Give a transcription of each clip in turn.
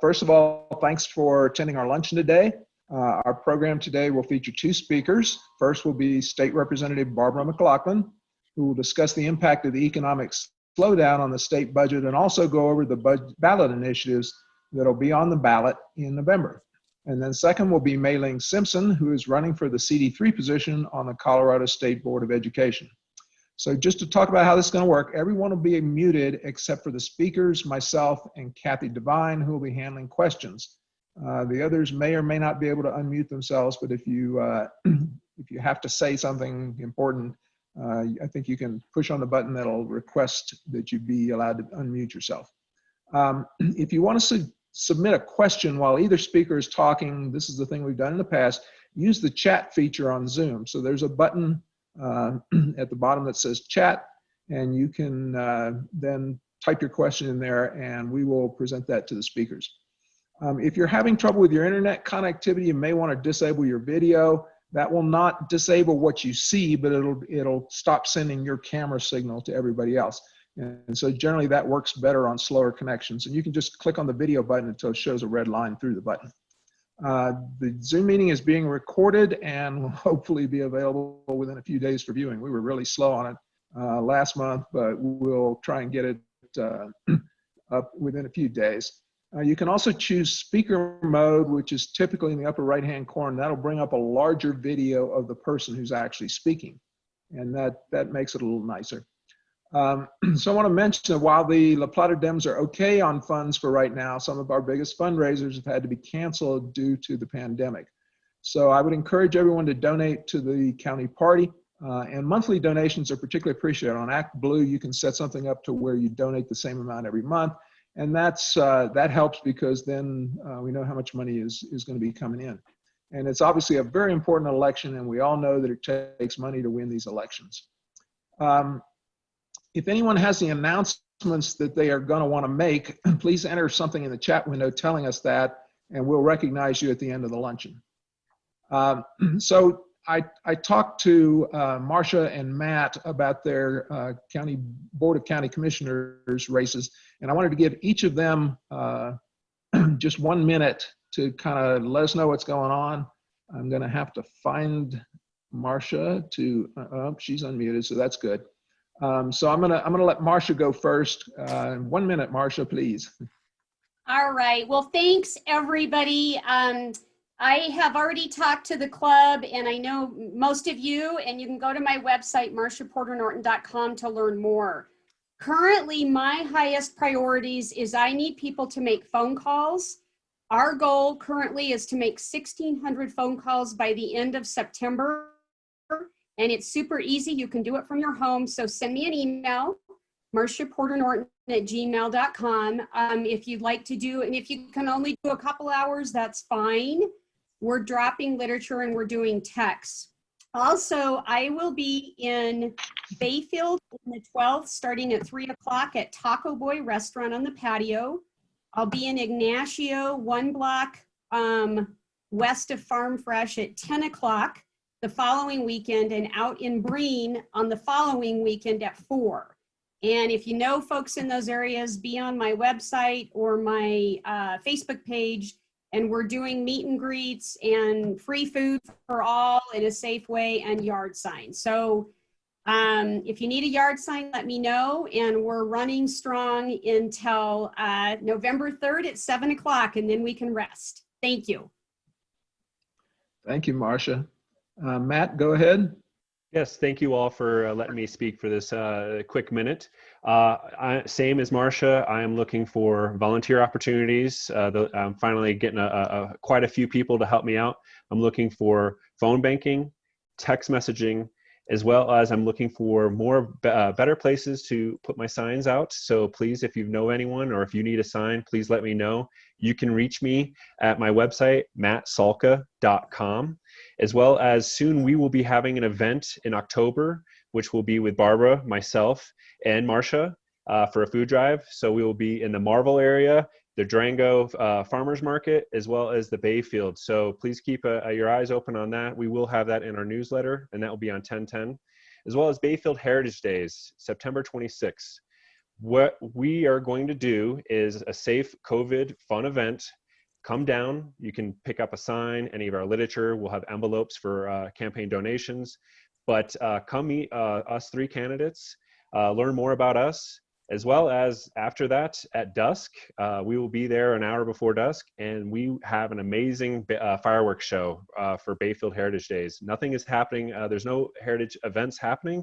First of all, thanks for attending our luncheon today. Our program today will feature two speakers. First will be State Representative Barbara McLachlan, who will discuss the impact of the economic slowdown on the state budget and also go over the ballot initiatives that'll be on the ballot in November. And then second will be Mayling Simpson, who is running for the CD3 position on the Colorado State Board of Education. So just to talk about how this is going to work, everyone will be muted except for the speakers, myself, and Kathy Devine, who will be handling questions. The others may or may not be able to unmute themselves, but if you have to say something important, I think you can push on the button that'll request that you be allowed to unmute yourself. If you want to submit a question while either speaker is talking, this is the thing we've done in the past, use the chat feature on Zoom. So there's a button at the bottom that says chat, and you can then type your question in there and we will present that to the speakers. If you're having trouble with your internet connectivity, you may want to disable your video. That will not disable what you see, but it'll stop sending your camera signal to everybody else. And so generally that works better on slower connections. And you can just click on the video button until it shows a red line through the button. The Zoom meeting is being recorded and will hopefully be available within a few days for viewing. We were really slow on it last month, but we'll try and get it up within a few days. You can also choose speaker mode, which is typically in the upper right-hand corner. That'll bring up a larger video of the person who's actually speaking, and that makes it a little nicer. So I want to mention that while the La Plata Dems are okay on funds for right now, some of our biggest fundraisers have had to be canceled due to the pandemic. So I would encourage everyone to donate to the county party, and monthly donations are particularly appreciated. On ActBlue, you can set something up to where you donate the same amount every month, and that helps because then we know how much money is going to be coming in. And it's obviously a very important election, and we all know that it takes money to win these elections. If anyone has the announcements that they are going to want to make, please enter something in the chat window telling us that, and we'll recognize you at the end of the luncheon. So I talked to Marcia and Matt about their county Board of County Commissioners races, and I wanted to give each of them just 1 minute to kind of let us know what's going on. I'm going to have to find Marcia to, oh, she's unmuted, so that's good. So I'm gonna let Marcia go first. 1 minute, Marcia, please. All right. Well, thanks everybody. I have already talked to the club, and I know most of you, and you can go to my website, marciaporternorton.com, to learn more. Currently, my highest priorities is I need people to make phone calls. Our goal currently is to make 1,600 phone calls by the end of September. And it's super easy. You can do it from your home. So send me an email, marciaporternorton@gmail.com. If you'd like to do, and if you can only do a couple hours, that's fine. We're dropping literature and we're doing texts. Also, I will be in Bayfield on the 12th, starting at 3 o'clock at Taco Boy Restaurant on the patio. I'll be in Ignacio, 1 block west of Farm Fresh at 10 o'clock. The following weekend, and out in Breen on the following weekend at 4. And if you know folks in those areas, be on my website or my Facebook page, and we're doing meet and greets and free food for all in a safe way and yard signs. So if you need a yard sign, let me know, and we're running strong until November 3rd at 7 o'clock, and then we can rest. Thank you. Thank you, Marcia. Matt, go ahead. Yes, thank you all for letting me speak for this quick minute. Same as Marcia, I am looking for volunteer opportunities. I'm finally getting quite a few people to help me out. I'm looking for phone banking, text messaging, as well as I'm looking for better places to put my signs out. So please, if you know anyone or if you need a sign, please let me know. You can reach me at my website, mattsalka.com, as well as soon we will be having an event in October, which will be with Barbara, myself, and Marcia for a food drive. So we will be in the Marvel area, the Durango Farmers Market, as well as the Bayfield. So please keep your eyes open on that. We will have that in our newsletter, and that will be on 10/10, as well as Bayfield Heritage Days, September 26th. What we are going to do is a safe COVID fun event. Come down. You can pick up a sign, any of our literature. We'll have envelopes for campaign donations. But come meet us three candidates, learn more about us, as well as after that at dusk, we will be there an hour before dusk, and we have an amazing fireworks show for Bayfield Heritage Days. Nothing is happening. There's no heritage events happening,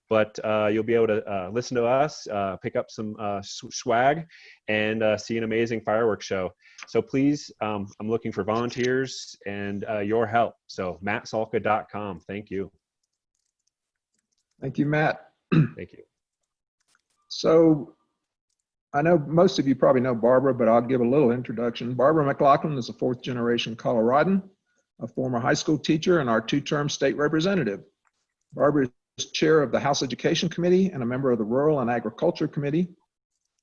but you'll be able to listen to us, pick up some swag, and see an amazing fireworks show. So please, I'm looking for volunteers and your help. So mattsalka.com. Thank you. Thank you, Matt. Thank you. So I know most of you probably know Barbara, but I'll give a little introduction. Barbara McLachlan is a fourth generation Coloradan, a former high school teacher, and our two-term state representative. Barbara is chair of the House Education Committee and a member of the Rural and Agriculture Committee.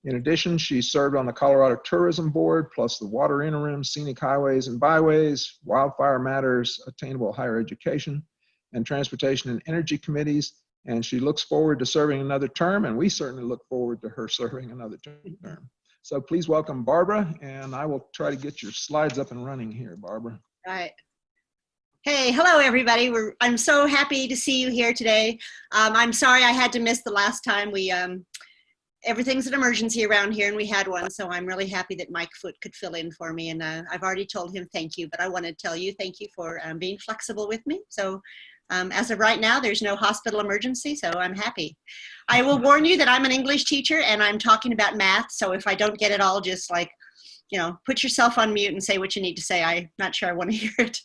In addition, she served on the Colorado Tourism Board, plus the Water Interim, Scenic Highways and Byways, Wildfire Matters, Attainable Higher Education, and Transportation and Energy Committees. And she looks forward to serving another term, and we certainly look forward to her serving another term. So please welcome Barbara, and I will try to get your slides up and running here, Barbara. All right. Hey, hello everybody. I'm so happy to see you here today. I'm sorry I had to miss the last time. Everything's an emergency around here, and we had one, so I'm really happy that Mike Foote could fill in for me, and I've already told him thank you, but I want to tell you thank you for being flexible with me. So as of right now, there's no hospital emergency, so I'm happy. I will warn you that I'm an English teacher and I'm talking about math, so if I don't get it all, just like, you know, put yourself on mute and say what you need to say. I'm not sure I want to hear it.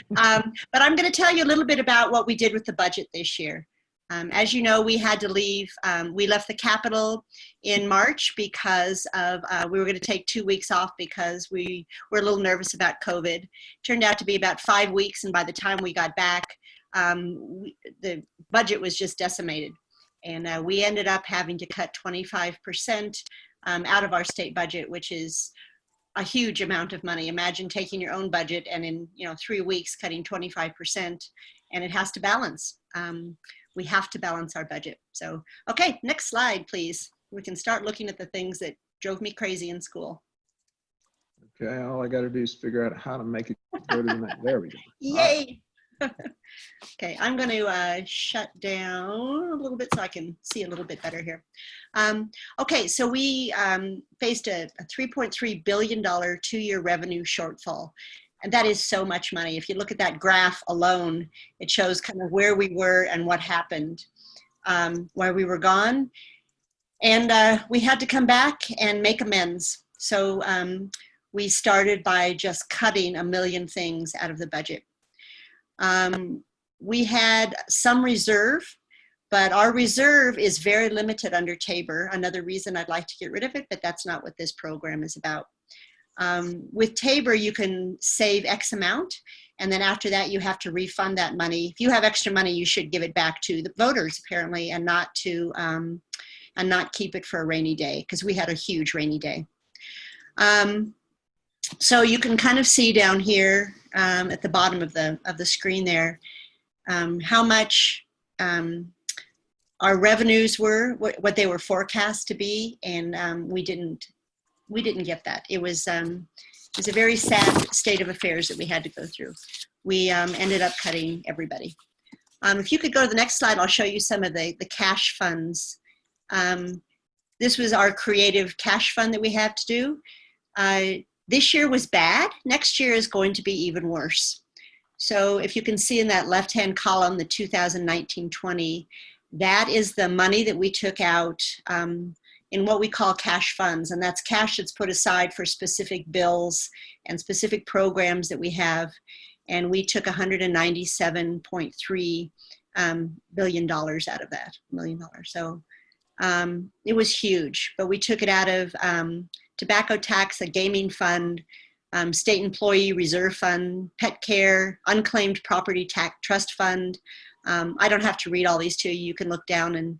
But I'm going to tell you a little bit about what we did with the budget this year. As you know, we had to leave. We left the Capitol in March because of, we were going to take 2 weeks off because we were a little nervous about COVID. Turned out to be about 5 weeks, and by the time we got back, the budget was just decimated. And we ended up having to cut 25% out of our state budget, which is a huge amount of money. Imagine taking your own budget and in 3 weeks cutting 25%, and it has to balance. We have to balance our budget. So, okay, next slide, please. We can start looking at the things that drove me crazy in school. Okay, all I got to do is figure out how to make it go to the next. There we go. Yay! Okay, I'm going to shut down a little bit so I can see a little bit better here. Okay, so we faced a $3.3 billion two-year revenue shortfall. And that is so much money. If you look at that graph alone, it shows kind of where we were and what happened while we were gone. And we had to come back and make amends. So we started by just cutting a million things out of the budget. We had some reserve, but our reserve is very limited under Tabor. Another reason I'd like to get rid of it, but that's not what this program is about. With Tabor, you can save X amount, and then after that, you have to refund that money. If you have extra money, you should give it back to the voters, apparently, and not to and not keep it for a rainy day, because we had a huge rainy day. So you can kind of see down here at the bottom of the screen there how much our revenues were, what they were forecast to be, and we didn't get that. It was a very sad state of affairs that we had to go through. We ended up cutting everybody. If you could go to the next slide, I'll show you some of the cash funds. This was our creative cash fund that we have to do. This year was bad. Next year is going to be even worse. So if you can see in that left-hand column, the 2019-20, that is the money that we took out in what we call cash funds, and that's cash that's put aside for specific bills and specific programs that we have. And we took $197.3 billion out of that, $1 million. So it was huge, but we took it out of tobacco tax, a gaming fund, state employee reserve fund, pet care, unclaimed property tax trust fund. I don't have to read all these to you. You can look down and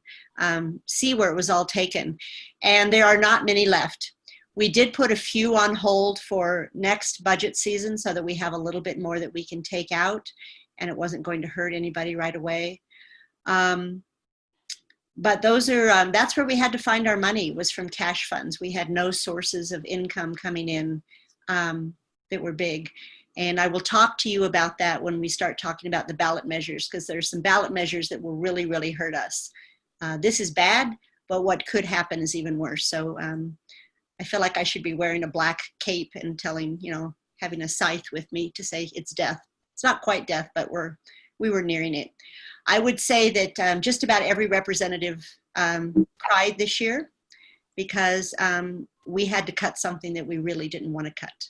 see where it was all taken. And there are not many left. We did put a few on hold for next budget season so that we have a little bit more that we can take out, and it wasn't going to hurt anybody right away. But those are, that's where we had to find our money, was from cash funds. We had no sources of income coming in that were big. And I will talk to you about that when we start talking about the ballot measures, because there's some ballot measures that will really, really hurt us. This is bad, but what could happen is even worse. So I feel like I should be wearing a black cape and telling, you know, having a scythe with me to say it's death. It's not quite death, but we were nearing it. I would say that just about every representative cried this year because we had to cut something that we really didn't want to cut.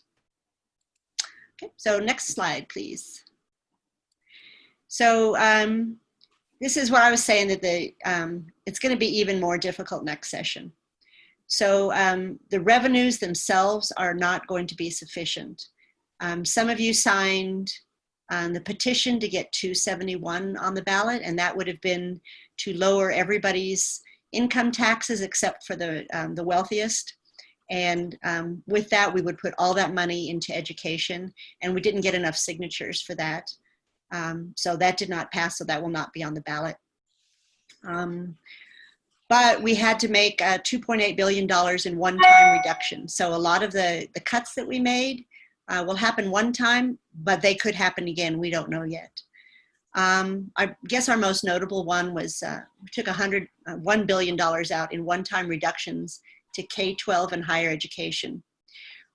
Okay, so next slide, please. So this is what I was saying, that it's going to be even more difficult next session. So the revenues themselves are not going to be sufficient. Some of you signed the petition to get 271 on the ballot, and that would have been to lower everybody's income taxes except for the wealthiest. And with that, we would put all that money into education, and we didn't get enough signatures for that. So that did not pass, so that will not be on the ballot. But we had to make $2.8 billion in one-time reduction. So a lot of the cuts that we made will happen one time, but they could happen again. We don't know yet. I guess our most notable one was we took $1 billion out in one-time reductions to K-12 and higher education.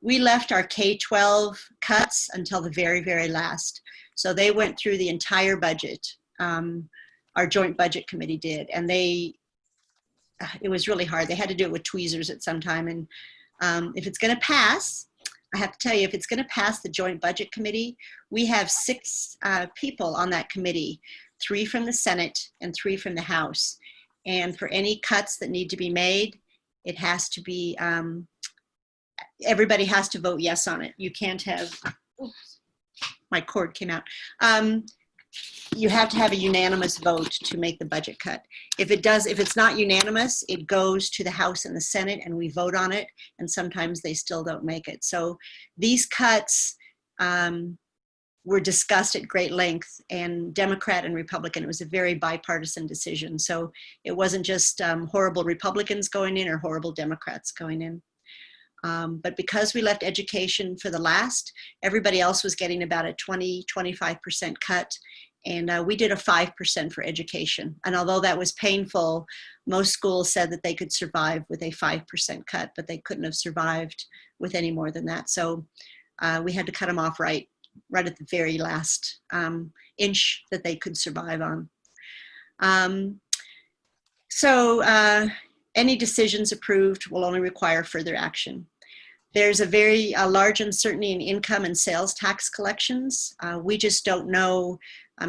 We left our K-12 cuts until the very, very last. So they went through the entire budget. Our joint budget committee did, and it was really hard. They had to do it with tweezers at some time. And if it's going to pass, I have to tell you, if it's going to pass the joint budget committee, we have 6 people on that committee, 3 from the Senate and 3 from the House. And for any cuts that need to be made, it has to be, everybody has to vote yes on it. You can't have, oops, my cord came out. You have to have a unanimous vote to make the budget cut. If it's not unanimous, it goes to the House and the Senate and we vote on it, and sometimes they still don't make it. So these cuts were discussed at great length, and Democrat and Republican, it was a very bipartisan decision. So it wasn't just horrible Republicans going in or horrible Democrats going in. But because we left education for the last, everybody else was getting about a 20–25% cut. And we did a 5% for education. And although that was painful, most schools said that they could survive with a 5% cut, but they couldn't have survived with any more than that. So we had to cut them off right at the very last inch that they could survive on. So any decisions approved will only require further action. There's a very large uncertainty in income and sales tax collections. We just don't know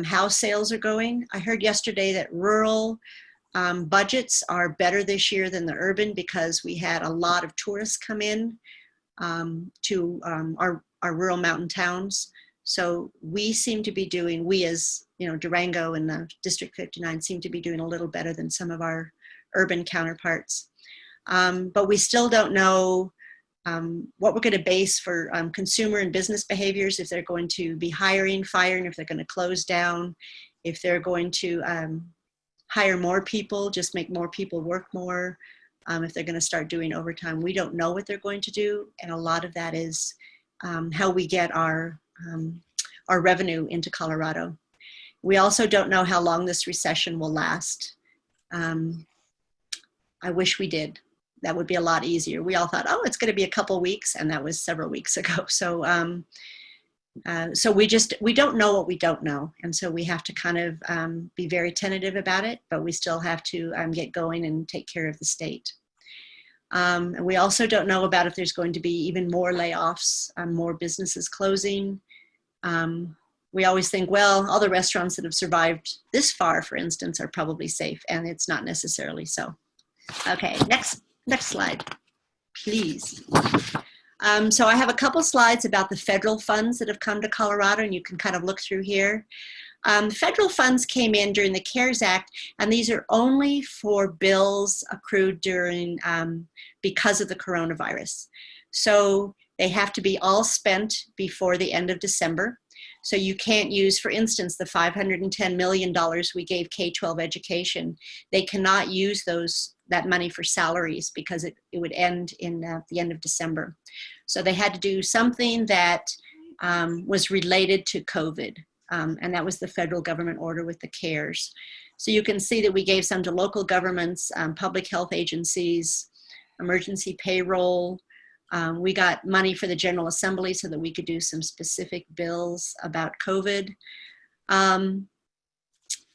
how sales are going. I heard yesterday that rural budgets are better this year than the urban because we had a lot of tourists come in to our rural mountain towns. So we seem to be doing, we as, you know, Durango and District 59 seem to be doing a little better than some of our urban counterparts. But we still don't know what we're going to base for consumer and business behaviors, if they're going to be hiring, firing, if they're going to close down, if they're going to hire more people, just make more people work more, if they're going to start doing overtime. We don't know what they're going to do, and a lot of that is how we get our revenue into Colorado. We also don't know how long this recession will last. I wish we did. That would be a lot easier. We all thought, oh, it's going to be a couple weeks, and that was several weeks ago. So, so we don't know what we don't know, and so we have to kind of be very tentative about it. But we still have to get going and take care of the state. And we also don't know about if there's going to be even more layoffs, more businesses closing. We always think, well, all the restaurants that have survived this far, for instance, are probably safe, and it's not necessarily so. Okay, next slide, please. So I have a couple slides about the federal funds that have come to Colorado, and you can kind of look through here. Federal funds came in during the CARES Act, and these are only for bills accrued during, because of the coronavirus. So they have to be all spent before the end of December. So you can't use, for instance, the $510 million we gave K-12 education. They cannot use that money for salaries because it would end in the end of December. So they had to do something that was related to COVID. And that was the federal government order with the CARES. So you can see that we gave some to local governments, public health agencies, emergency payroll. We got money for the General Assembly so that we could do some specific bills about COVID.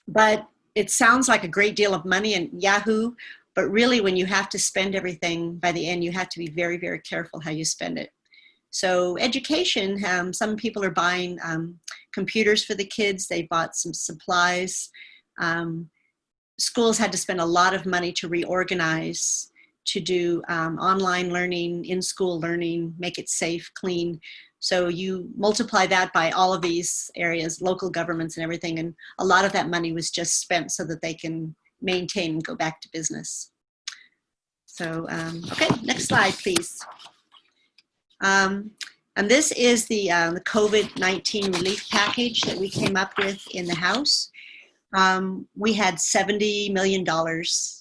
But it sounds like a great deal of money and Yahoo, but really when you have to spend everything by the end, you have to be very, very careful how you spend it. So education, some people are buying computers for the kids. They bought some supplies. Schools had to spend a lot of money to reorganize, to do online learning, in-school learning, make it safe, clean. So you multiply that by all of these areas, local governments and everything, and a lot of that money was just spent so that they can maintain and go back to business. So, okay, next slide, please. And this is the COVID-19 relief package that we came up with in the House. We had $70 million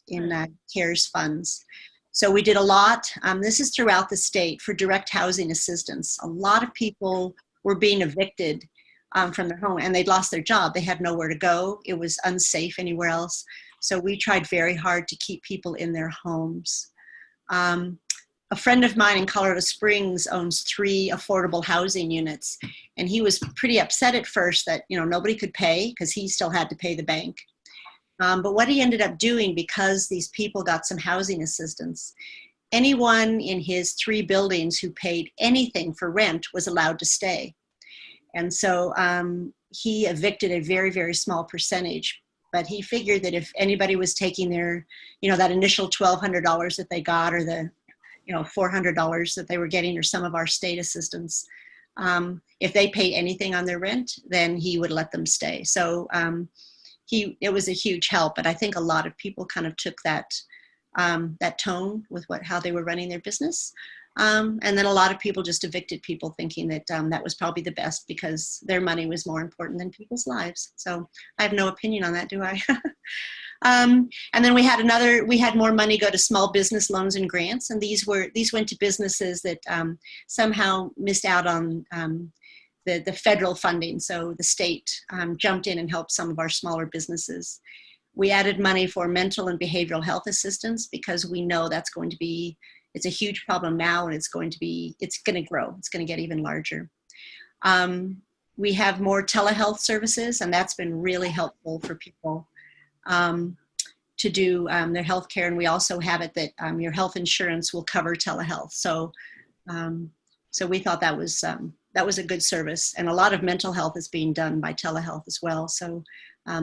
in CARES funds. So we did a lot. This is throughout the state for direct housing assistance. A lot of people were being evicted from their home and they'd lost their job. They had nowhere to go. It was unsafe anywhere else. So we tried very hard to keep people in their homes. A friend of mine in Colorado Springs owns 3 affordable housing units. And he was pretty upset at first that, nobody could pay because he still had to pay the bank. But what he ended up doing, because these people got some housing assistance, anyone in his 3 buildings who paid anything for rent was allowed to stay. And so he evicted a very, very small percentage. But he figured that if anybody was taking their, that initial $1,200 that they got, or the $400 that they were getting, or some of our state assistance, if they paid anything on their rent, then he would let them stay. So it was a huge help, but I think a lot of people kind of took that tone with how they were running their business. And then a lot of people just evicted people thinking that that was probably the best because their money was more important than people's lives. So I have no opinion on that, do I? And then we had more money go to small business loans and grants. And these went to businesses that somehow missed out on the federal funding. So the state jumped in and helped some of our smaller businesses. We added money for mental and behavioral health assistance because we know that's going to be, it's a huge problem now, and it's going to grow. It's going to get even larger. We have more telehealth services, and that's been really helpful for people to do their health care. And we also have it that your health insurance will cover telehealth. So, so we thought that was a good service. And a lot of mental health is being done by telehealth as well. So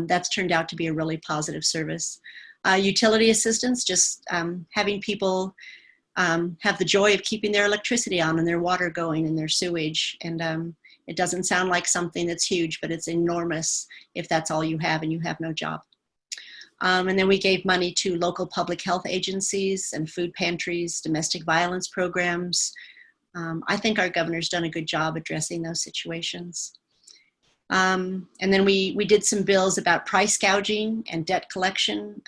that's turned out to be a really positive service. Utility assistance, just having people have the joy of keeping their electricity on and their water going and their sewage. And it doesn't sound like something that's huge, but it's enormous if that's all you have and you have no job. And then we gave money to local public health agencies and food pantries, domestic violence programs. I think our governor's done a good job addressing those situations. And then we did some bills about price gouging and debt collection.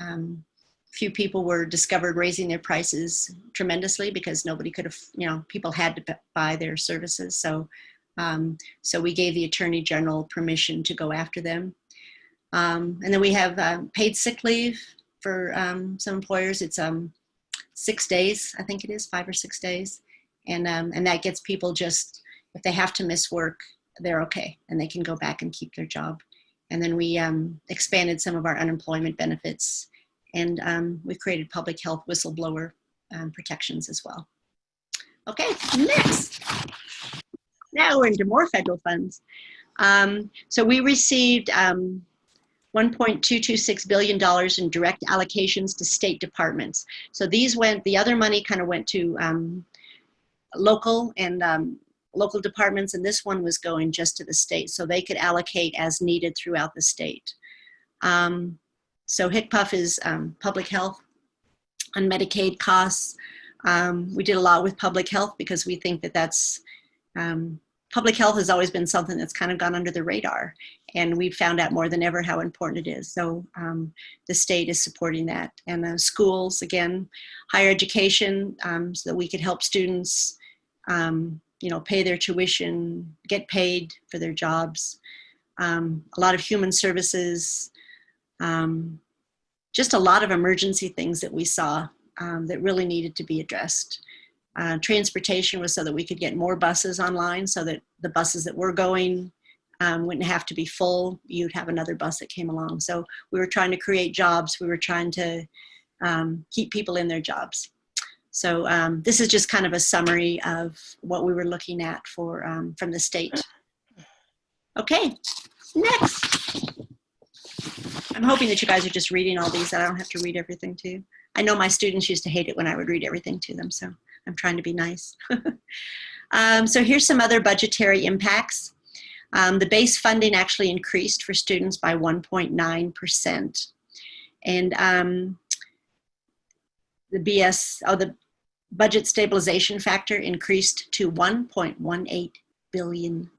Few people were discovered raising their prices tremendously because nobody could have, people had to buy their services. So, so we gave the Attorney General permission to go after them. And then we have paid sick leave for some employers. It's 6 days, I think it is, 5 or 6 days. And that gets people just, if they have to miss work, they're okay, and they can go back and keep their job. And then we expanded some of our unemployment benefits, and we've created public health whistleblower protections as well. Okay, next. Now we're into more federal funds. So we received $1.226 billion in direct allocations to state departments. So these the other money kind of went to local and local departments, and this one was going just to the state, so they could allocate as needed throughout the state. So HICPUF is public health and Medicaid costs. We did a lot with public health because we think that that's public health has always been something that's kind of gone under the radar, and we've found out more than ever how important it is. So the state is supporting that. And schools, again, higher education, so that we could help students, pay their tuition, get paid for their jobs. A lot of human services, just a lot of emergency things that we saw that really needed to be addressed. Transportation was so that we could get more buses online, so that the buses that were going wouldn't have to be full. You'd have another bus that came along. So we were trying to create jobs. We were trying to keep people in their jobs. So this is just kind of a summary of what we were looking at for from the state. Okay, next. I'm hoping that you guys are just reading all these, that I don't have to read everything to you. I know my students used to hate it when I would read everything to them, so I'm trying to be nice. So here's some other budgetary impacts. The base funding actually increased for students by 1.9%. And the budget stabilization factor increased to $1.18 billion.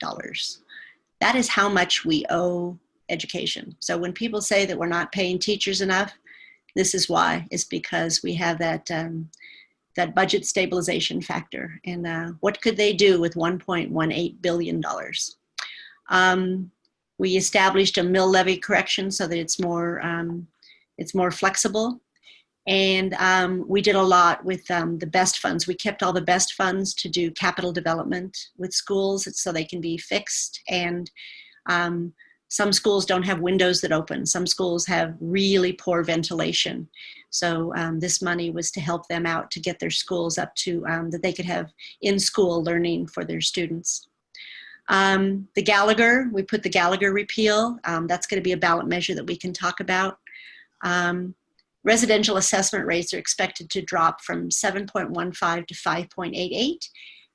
That is how much we owe education. So when people say that we're not paying teachers enough, this is why. It's because we have that that budget stabilization factor. And what could they do with $1.18 billion? We established a mill levy correction so that it's more flexible. And we did a lot with the best funds. We kept all the best funds to do capital development with schools so they can be fixed. And some schools don't have windows that open. Some schools have really poor ventilation. So this money was to help them out to get their schools up to that they could have in-school learning for their students. The Gallagher, we put the Gallagher repeal. That's going to be a ballot measure that we can talk about. Residential assessment rates are expected to drop from 7.15 to 5.88.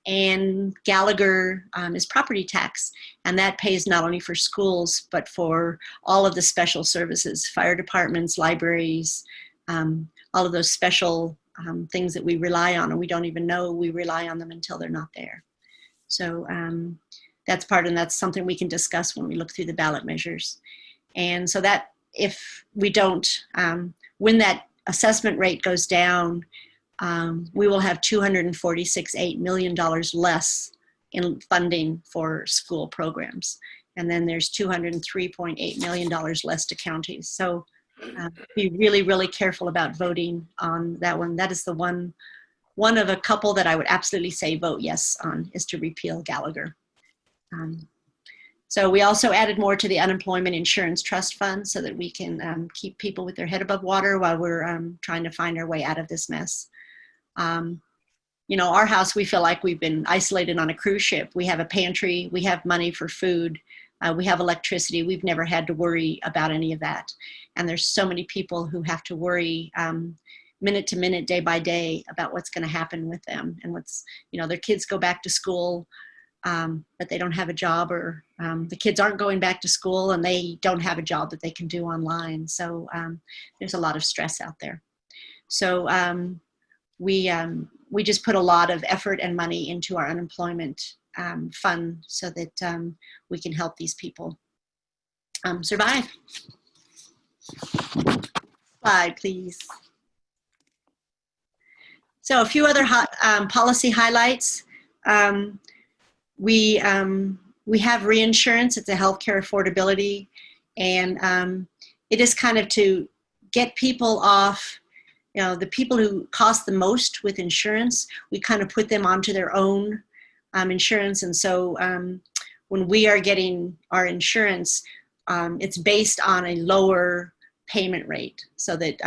And Gallagher is property tax, and that pays not only for schools, but for all of the special services, fire departments, libraries, all of those special things that we rely on, and we don't even know we rely on them until they're not there. So that's part, and that's something we can discuss when we look through the ballot measures. And so that if we don't, when that assessment rate goes down, we will have $246.8 million less in funding for school programs. And then there's $203.8 million less to counties. So be really, really careful about voting on that one. That is the one of a couple that I would absolutely say vote yes on, is to repeal Gallagher. So we also added more to the unemployment insurance trust fund so that we can keep people with their head above water while we're trying to find our way out of this mess. Our house, we feel like we've been isolated on a cruise ship. We have a pantry, we have money for food, we have electricity. We've never had to worry about any of that. And there's so many people who have to worry minute to minute, day by day about what's going to happen with them. And their kids go back to school, but they don't have a job, or the kids aren't going back to school and they don't have a job that they can do online. So there's a lot of stress out there. So we just put a lot of effort and money into our unemployment fund so that we can help these people survive. Slide, please. So a few other policy highlights. We have reinsurance. It's a healthcare affordability, and it is kind of to get people off. The people who cost the most with insurance, we kind of put them onto their own insurance. And so when we are getting our insurance, it's based on a lower payment rate, so that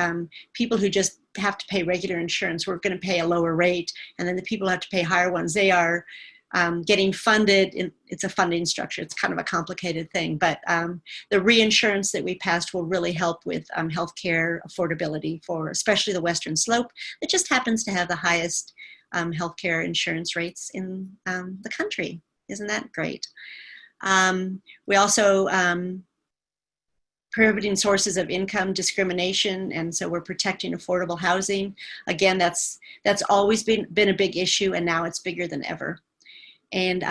people who just have to pay regular insurance, we're going to pay a lower rate. And then the people who have to pay higher ones, they are getting funded. It's a funding structure. It's kind of a complicated thing, but the reinsurance that we passed will really help with healthcare affordability for especially the Western Slope. It just happens to have the highest healthcare insurance rates in the country. Isn't that great? We also prohibiting sources of income discrimination, and so we're protecting affordable housing. Again, that's always been a big issue, and now it's bigger than ever. And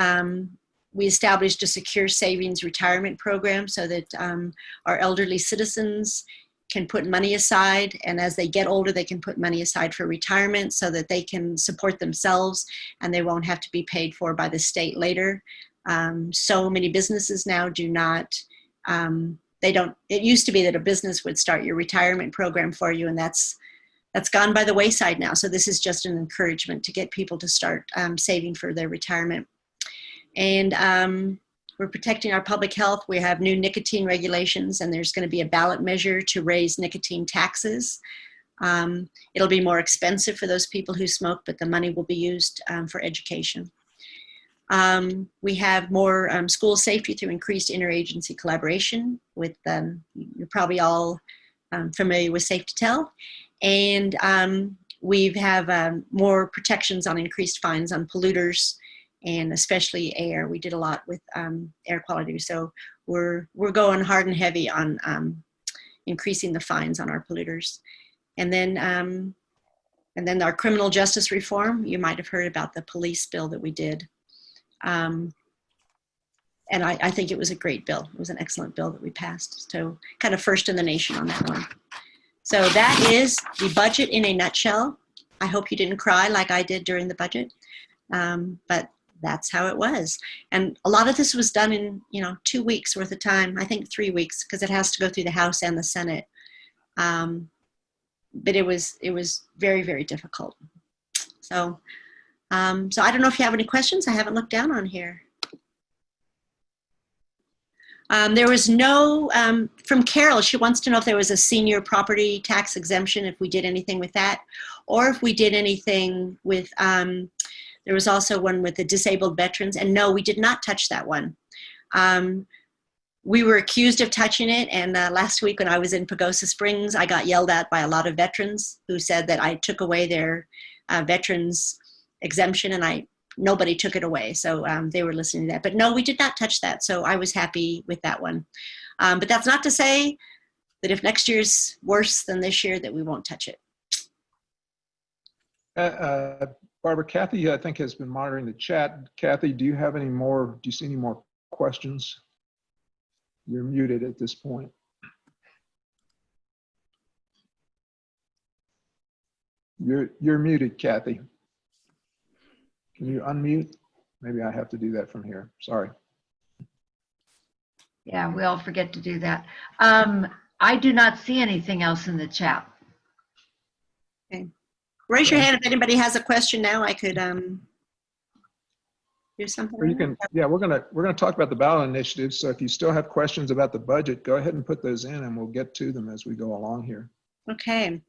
we established a secure savings retirement program so that our elderly citizens can put money aside, and as they get older, they can put money aside for retirement so that they can support themselves and they won't have to be paid for by the state later. So many businesses now do not, they don't, it used to be that a business would start your retirement program for you, and that's gone by the wayside now. So this is just an encouragement to get people to start saving for their retirement. And we're protecting our public health. We have new nicotine regulations, and there's going to be a ballot measure to raise nicotine taxes. It'll be more expensive for those people who smoke, but the money will be used for education. We have more school safety through increased interagency collaboration with, you're probably all familiar with Safe to Tell. And we have more protections on increased fines on polluters, and especially air. We did a lot with air quality. So we're going hard and heavy on increasing the fines on our polluters. And then our criminal justice reform. You might have heard about the police bill that we did. And I think it was a great bill. It was an excellent bill that we passed. So kind of first in the nation on that one. So that is the budget in a nutshell. I hope you didn't cry like I did during the budget, but that's how it was. And a lot of this was done in, 2 weeks worth of time. I think 3 weeks, because it has to go through the House and the Senate. But it was very, very difficult. So, so I don't know if you have any questions. I haven't looked down on here. There was no, from Carol, she wants to know if there was a senior property tax exemption, if we did anything with that, or if we did anything with, there was also one with the disabled veterans, and no, we did not touch that one. We were accused of touching it, and last week when I was in Pagosa Springs, I got yelled at by a lot of veterans who said that I took away their veterans exemption, and nobody took it away. So they were listening to that. But no, we did not touch that. So I was happy with that one. But that's not to say that if next year's worse than this year, that we won't touch it. Barbara, Kathy, I think, has been monitoring the chat. Kathy, do you see any more questions? You're muted at this point. You're muted, Kathy. Can you unmute? Maybe I have to do that from here. Sorry. Yeah, we all forget to do that. I do not see anything else in the chat. Okay. Raise your hand if anybody has a question now. I could do something. Or you can, yeah, we're gonna talk about the ballot initiative. So if you still have questions about the budget, go ahead and put those in, and we'll get to them as we go along here. Okay.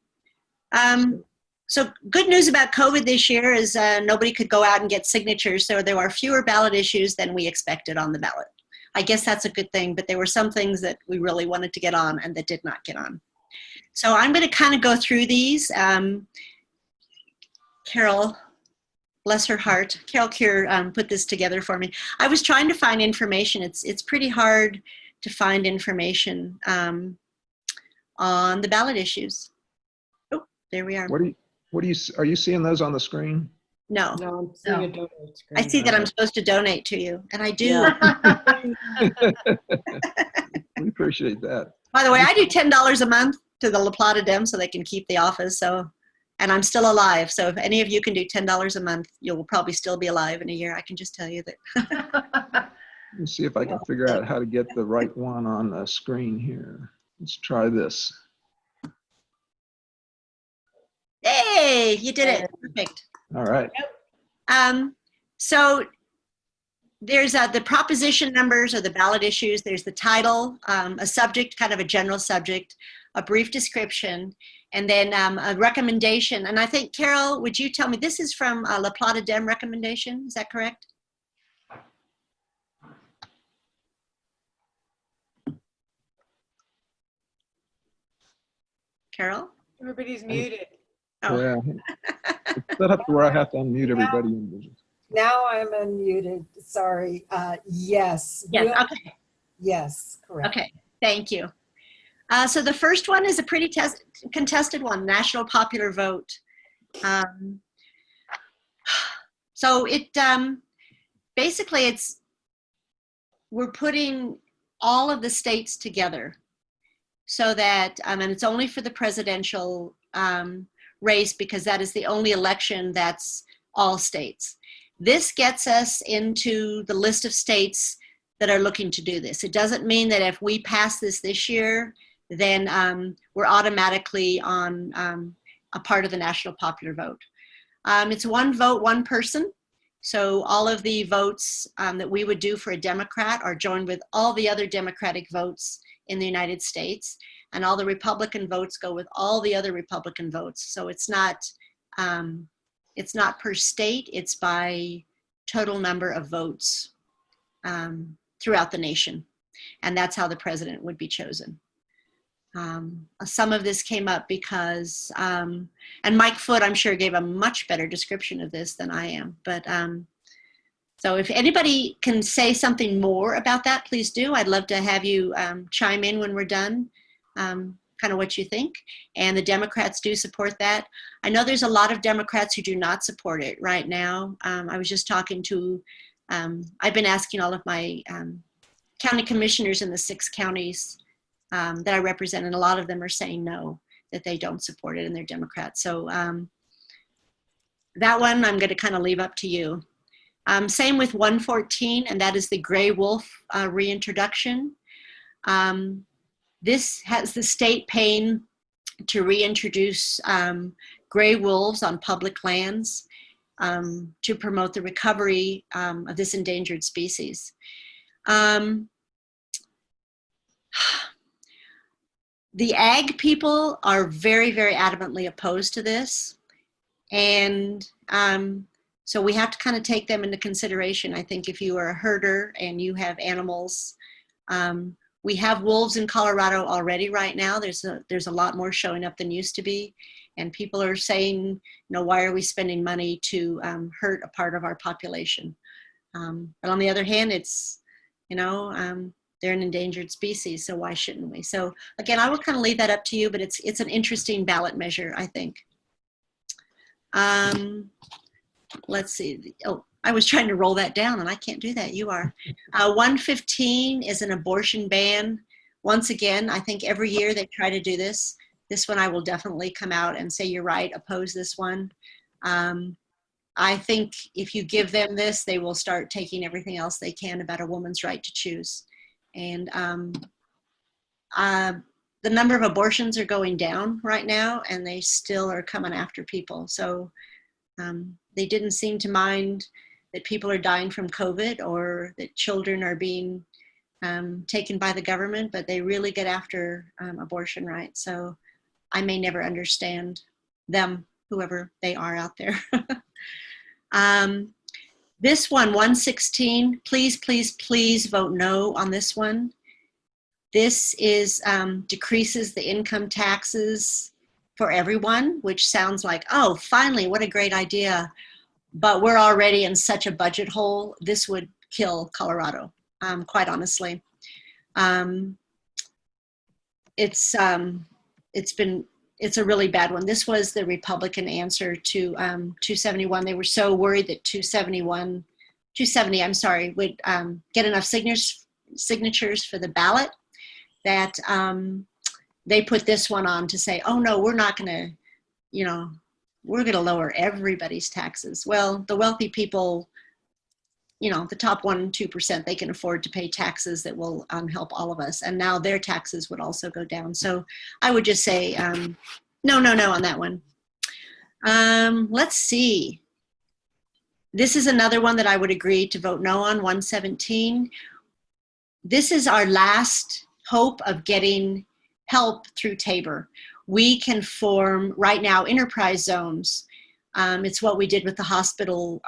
So good news about COVID this year is nobody could go out and get signatures. So there are fewer ballot issues than we expected on the ballot. I guess that's a good thing, but there were some things that we really wanted to get on and that did not get on. So I'm going to kind of go through these. Carol, bless her heart, Carol Cure put this together for me. I was trying to find information. It's pretty hard to find information on the ballot issues. Oh, there we are. Are you seeing those on the screen? No. No, I'm seeing a donate screen. I see that I'm supposed to donate to you, and I do. Yeah. We appreciate that. By the way, I do $10 a month to the Plata Dems so they can keep the office. So, and I'm still alive. So if any of you can do $10 a month, you'll probably still be alive in a year. I can just tell you that. Let me see if I can figure out how to get the right one on the screen here. Let's try this. Hey, you did it. Perfect. All right. So there's the proposition numbers or the ballot issues. There's the title, a subject, kind of a general subject, a brief description, and then a recommendation. And I think, Carol, would you tell me, this is from La Plata Dem recommendation, is that correct? Carol? Everybody's muted. Oh. Yeah. It's set up to where I have to unmute everybody. Now I'm unmuted. Sorry. Yes. Yes, okay. Yes, correct. Okay, thank you. So the first one is a pretty contested one, national popular vote. So it basically we're putting all of the states together so that, and it's only for the presidential race because that is the only election that's all states. This gets us into the list of states that are looking to do this. It doesn't mean that if we pass this year, then we're automatically on a part of the national popular vote. It's one vote, one person. So all of the votes that we would do for a Democrat are joined with all the other Democratic votes in the United States, and all the Republican votes go with all the other Republican votes. So it's not per state, it's by total number of votes throughout the nation. And that's how the president would be chosen. Some of this came up because, and Mike Foote, I'm sure, gave a much better description of this than I am. But so if anybody can say something more about that, please do. I'd love to have you chime in when we're done, kind of what you think. And the Democrats do support that. I know there's a lot of Democrats who do not support it right now. I was just talking to, I've been asking all of my county commissioners in the 6 counties that I represent, and a lot of them are saying no, that they don't support it and they're Democrats. So that one I'm going to kind of leave up to you. Same with 114, and that is the gray wolf reintroduction. This has the state paying to reintroduce gray wolves on public lands to promote the recovery of this endangered species. The ag people are very, very adamantly opposed to this. And so we have to kind of take them into consideration. I think if you are a herder and you have animals, we have wolves in Colorado already right now. There's a lot more showing up than used to be. And people are saying, you know, why are we spending money to hurt a part of our population? But on the other hand, it's, you know, they're an endangered species, so why shouldn't we? So again, I will kind of leave that up to you, but it's an interesting ballot measure, I think. Let's see. Oh, I was trying to roll that down and I can't do that. You are. 115 is an abortion ban. Once again, I think every year they try to do this. This one I will definitely come out and say, you're right, oppose this one. I think if you give them this, they will start taking everything else they can about a woman's right to choose. And the number of abortions are going down right now, and they still are coming after people. So they didn't seem to mind that people are dying from COVID or that children are being taken by the government, but they really get after abortion rights. So I may never understand them, whoever they are out there. This one, 116, please, please, please vote no on this one. This is decreases the income taxes for everyone, which sounds like, oh, finally, what a great idea. But we're already in such a budget hole. This would kill Colorado, quite honestly. It's a really bad one. This was the Republican answer to 271. They were so worried that 270, I'm sorry, would get enough signatures for the ballot that they put this one on to say, oh no, we're not gonna, you know, we're gonna lower everybody's taxes. Well, the wealthy people, you know, the top 1% to 2%, they can afford to pay taxes that will help all of us. And now their taxes would also go down. So I would just say no on that one. Let's see. This is another one that I would agree to vote no on, 117. This is our last hope of getting help through Tabor. We can form right now enterprise zones. It's what we did with the hospital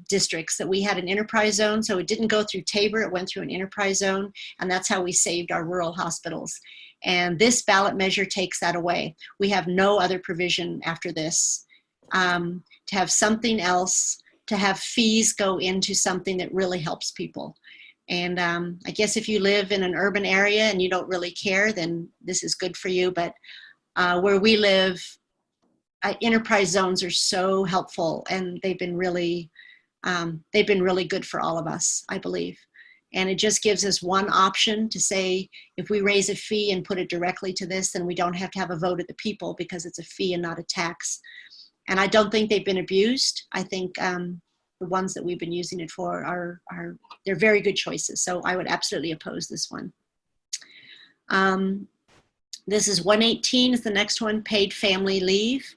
districts, that we had an enterprise zone. So it didn't go through Tabor, it went through an enterprise zone. And that's how we saved our rural hospitals. And this ballot measure takes that away. We have no other provision after this to have something else, to have fees go into something that really helps people. And I guess if you live in an urban area and you don't really care, then this is good for you. But where we live, enterprise zones are so helpful, and they've been really good for all of us, I believe. And it just gives us one option to say, if we raise a fee and put it directly to this, then we don't have to have a vote of the people because it's a fee and not a tax. And I don't think they've been abused. I think the ones that we've been using it for they're very good choices. So I would absolutely oppose this one. This is 118 is the next one, paid family leave.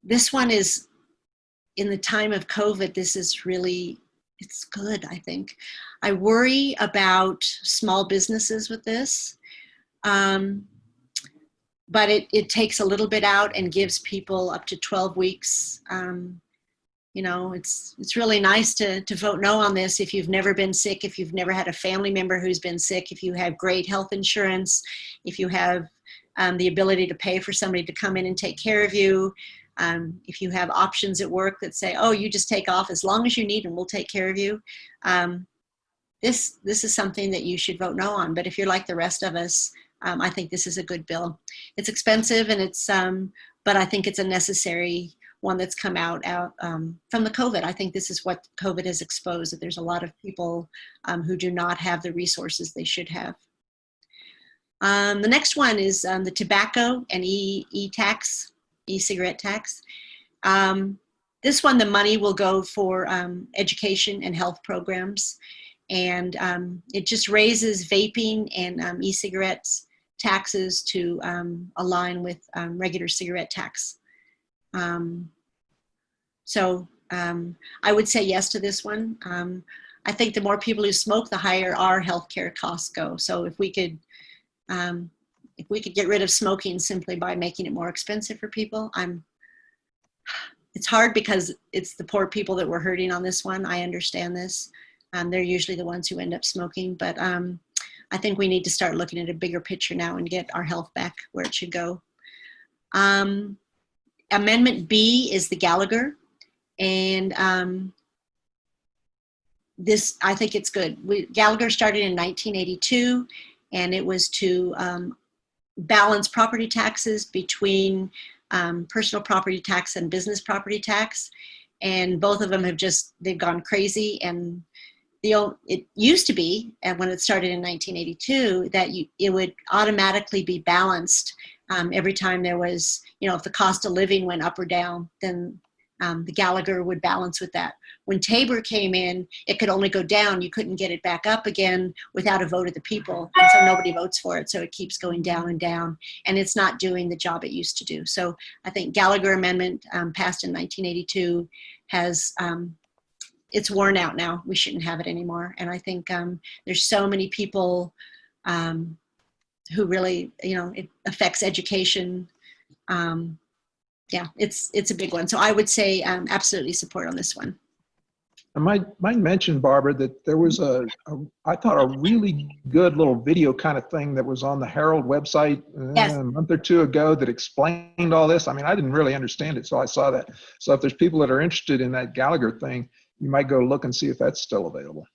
This one is, in the time of COVID, this is really, it's good, I think. I worry about small businesses with this, but it takes a little bit out and gives people up to 12 weeks. You know, it's really nice to vote no on this if you've never been sick, if you've never had a family member who's been sick, if you have great health insurance, if you have the ability to pay for somebody to come in and take care of you. If you have options at work that say, oh, you just take off as long as you need and we'll take care of you. This is something that you should vote no on. But if you're like the rest of us, I think this is a good bill. It's expensive and it's, but I think it's a necessary one that's come out from the COVID. I think this is what COVID has exposed, that there's a lot of people who do not have the resources they should have. The next one is the tobacco and e-tax. E-cigarette tax. This one, the money will go for education and health programs, and it just raises vaping and e-cigarettes taxes to align with regular cigarette tax. So I would say yes to this one. I think the more people who smoke, the higher our healthcare costs go. So if we could get rid of smoking simply by making it more expensive for people, it's hard because it's the poor people that we're hurting on this one. I understand this. They're usually the ones who end up smoking, but I think we need to start looking at a bigger picture now and get our health back where it should go. Amendment B is the Gallagher, and this, I think it's good. Gallagher started in 1982, and it was to balance property taxes between personal property tax and business property tax. And both of them have they've gone crazy. And it used to be, and when it started in 1982, that it would automatically be balanced every time there was, if the cost of living went up or down, then the Gallagher would balance with that. When Tabor came in, it could only go down. You couldn't get it back up again without a vote of the people. And so nobody votes for it. So it keeps going down and down. And it's not doing the job it used to do. So I think Gallagher Amendment passed in 1982 has, it's worn out now. We shouldn't have it anymore. And I think there's so many people who really, it affects education. Yeah, it's a big one. So I would say absolutely support on this one. I might mention, Barbara, that there was I thought a really good little video kind of thing that was on the Herald website Yes. a month or two ago that explained all this. I mean, I didn't really understand it, so I saw that. So if there's people that are interested in that Gallagher thing, you might go look and see if that's still available.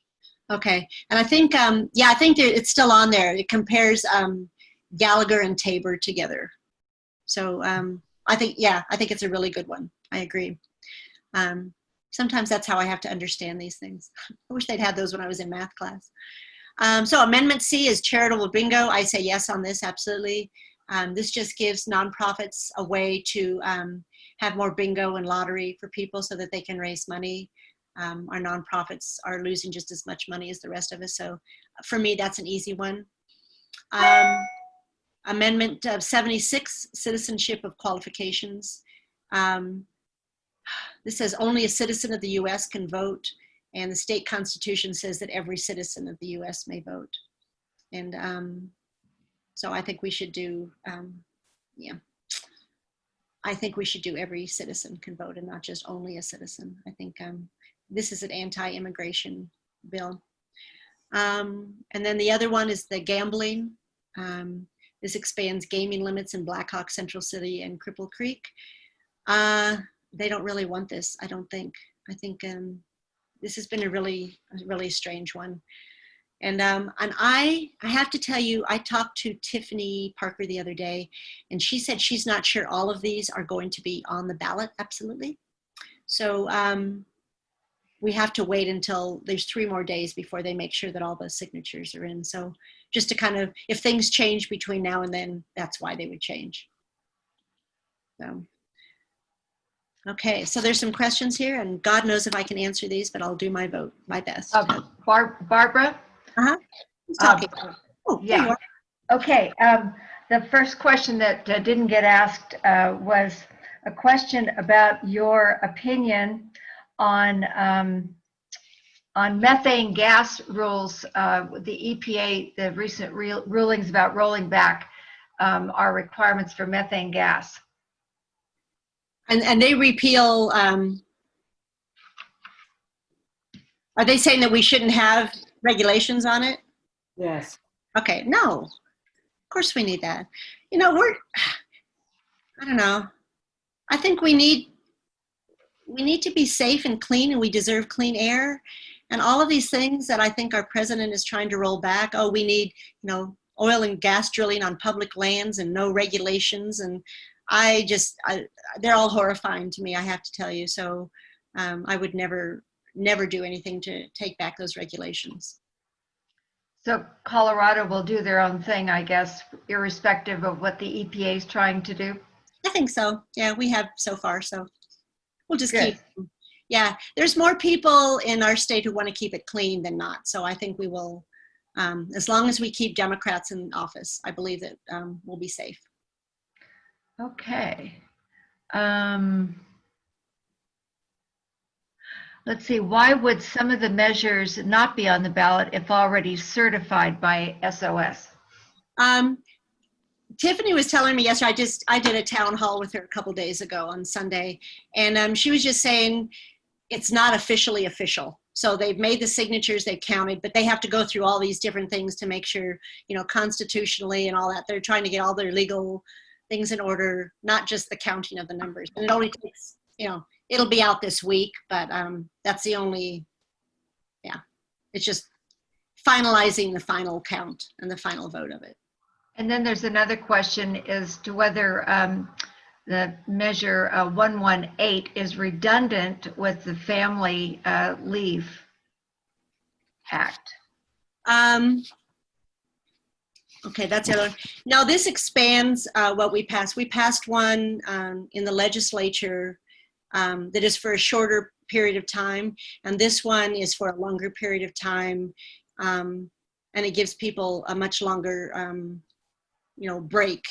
Okay, and I think, I think it's still on there. It compares Gallagher and Tabor together. So I think it's a really good one. I agree. Sometimes that's how I have to understand these things. I wish they'd had those when I was in math class. So Amendment C is charitable bingo. I say yes on this, absolutely. This just gives nonprofits a way to have more bingo and lottery for people so that they can raise money. Our nonprofits are losing just as much money as the rest of us. So for me, that's an easy one. Amendment 76, citizenship of qualifications. This says only a citizen of the U.S. can vote, and the state constitution says that every citizen of the U.S. may vote. And so I think we should do, I think we should do every citizen can vote and not just only a citizen. I think this is an anti-immigration bill. And then the other one is the gambling. This expands gaming limits in Black Hawk, Central City, and Cripple Creek. They don't really want this, I don't think. I think this has been a really strange one. And I have to tell you, I talked to Tiffany Parker the other day, and she said she's not sure all of these are going to be on the ballot, absolutely. So we have to wait until there's 3 more days before they make sure that all the signatures are in. So just to kind of, if things change between now and then, that's why they would change. So, okay, so there's some questions here, and God knows if I can answer these, but I'll do my best. Barbara? Who's talking? Oh, there you Yeah. are. Okay. The first question that didn't get asked was a question about your opinion on methane gas rules. The EPA, the recent rulings about rolling back our requirements for methane gas. And they repeal, are they saying that we shouldn't have regulations on it? Yes. Okay, no, of course we need that. You know, I don't know. I think we need to be safe and clean, and we deserve clean air. And all of these things that I think our president is trying to roll back. Oh, we need, you know, oil and gas drilling on public lands and no regulations. And they're all horrifying to me, I have to tell you. So I would never do anything to take back those regulations. So Colorado will do their own thing, I guess, irrespective of what the EPA is trying to do? I think so. Yeah, we have so far. So we'll just Good. keep. Yeah, there's more people in our state who want to keep it clean than not. So I think we will, as long as we keep Democrats in office, I believe that we'll be safe. Okay. Let's see, why would some of the measures not be on the ballot if already certified by SOS? Tiffany was telling me yesterday, I did a town hall with her a couple days ago on Sunday, and she was just saying it's not officially official. So they've made the signatures, they counted, but they have to go through all these different things to make sure, you know, constitutionally and all that. They're trying to get all their legal things in order, not just the counting of the numbers. And it only takes, you know, it'll be out this week, but that's the only, yeah, it's just finalizing the final count and the final vote of it. And then there's another question as to whether the measure 118 is redundant with the Family Leave Act. Okay, that's the other one. Now this expands what we passed. We passed one in the legislature that is for a shorter period of time, and this one is for a longer period of time, and it gives people a much longer, you know, break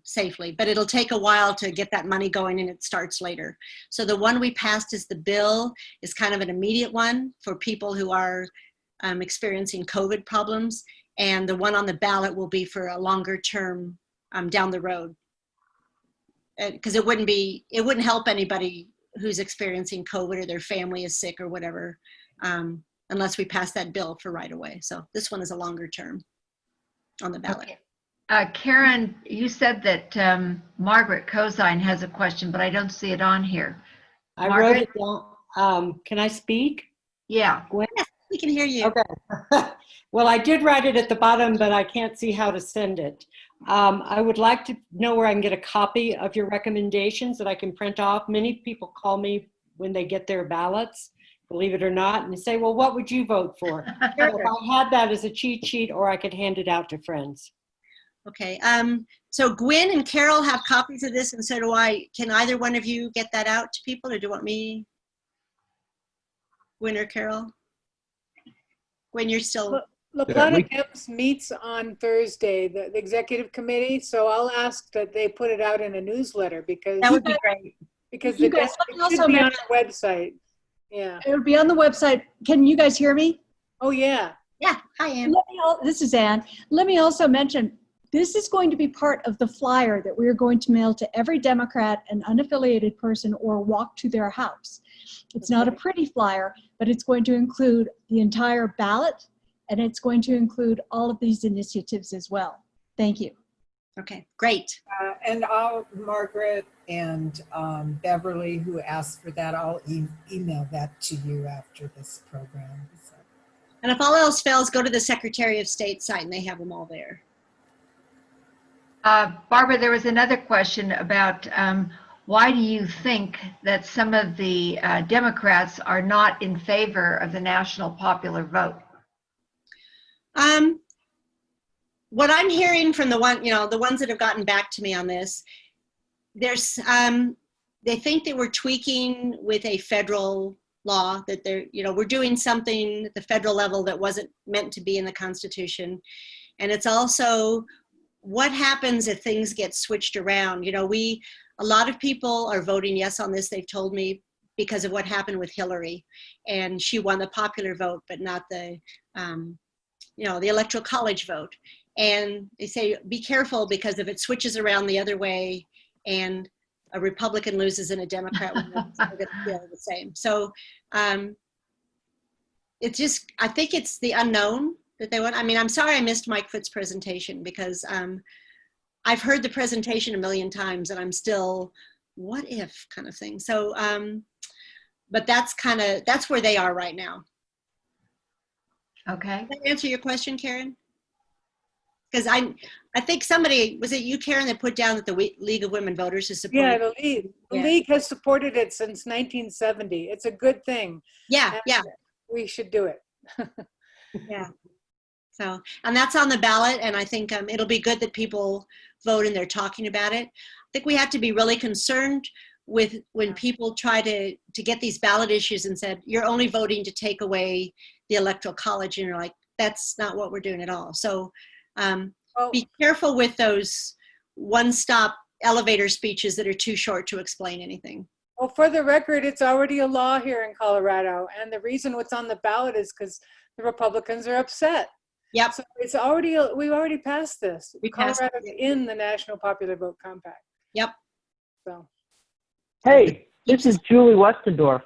safely. But it'll take a while to get that money going, and it starts later. So the one we passed is the bill is kind of an immediate one for people who are experiencing COVID problems. And the one on the ballot will be for a longer term down the road. Because it wouldn't help anybody who's experiencing COVID or their family is sick or whatever, unless we pass that bill for right away. So this one is a longer term on the ballot. Okay. Karen, you said that Margaret Cozine has a question, but I don't see it on here. I Margaret? wrote it down. Can I speak? Yeah. Gwen? Yes, we can hear you. Okay. Well, I did write it at the bottom, but I can't see how to send it. I would like to know where I can get a copy of your recommendations that I can print off. Many people call me when they get their ballots, believe it or not, and they say, well, what would you vote for? So if I had that as a cheat sheet, or I could hand it out to friends. Okay. So Gwen and Carol have copies of this, and so do I. Can either one of you get that out to people, or do you want me? Gwen or Carol? Gwen, you're still. La Yeah, Plata we- Dems meets on Thursday, the executive committee, so I'll ask that they put it out in a newsletter because That would be great. because You the guys, Dems- let me it also should be on mention- our website. Yeah. It would be on the website. Can you guys hear me? Oh yeah. Yeah. Hi, Ann. This is Ann. Let me also mention, this is going to be part of the flyer that we are going to mail to every Democrat and unaffiliated person or walk to their house. It's not a pretty flyer, but it's going to include the entire ballot, and it's going to include all of these initiatives as well. Thank you. Okay, great. And Margaret and Beverly, who asked for that, I'll email that to you after this program. So. And if all else fails, go to the Secretary of State site and they have them all there. Barbara, there was another question about why do you think that some of the Democrats are not in favor of the national popular vote? What I'm hearing from the ones that have gotten back to me on this, there's they think that we're tweaking with a federal law, that we're doing something at the federal level that wasn't meant to be in the Constitution. And it's also what happens if things get switched around. A lot of people are voting yes on this, they've told me, because of what happened with Hillary, and she won the popular vote, but not the the electoral college vote. And they say, be careful, because if it switches around the other way and a Republican loses and a Democrat wins, they're going to feel the same. So it's just, I think it's the unknown that they want. I mean, I'm sorry I missed Mike Foote's presentation, because I've heard the presentation a million times and I'm still, what if kind of thing. So, but that's where they are right now. Okay. Does that answer your question, Karen? Because I think somebody, was it you, Karen, that put down that the League of Women Voters is supporting? Yeah, the League has supported it since 1970. It's a good thing. Yeah, yeah. We should do it. Yeah. So, and that's on the ballot, and I think it'll be good that people vote and they're talking about it. I think we have to be really concerned with when people try to get these ballot issues and said, you're only voting to take away the electoral college, and you're like, that's not what we're doing at all. So be careful with those one-stop elevator speeches that are too short to explain anything. Well, for the record, it's already a law here in Colorado, and the reason it's on the ballot is because the Republicans are upset. Yep. So it's we've already passed this. Colorado's in the National Popular Vote Compact. Yep. So. Hey, this is Julie Westendorf.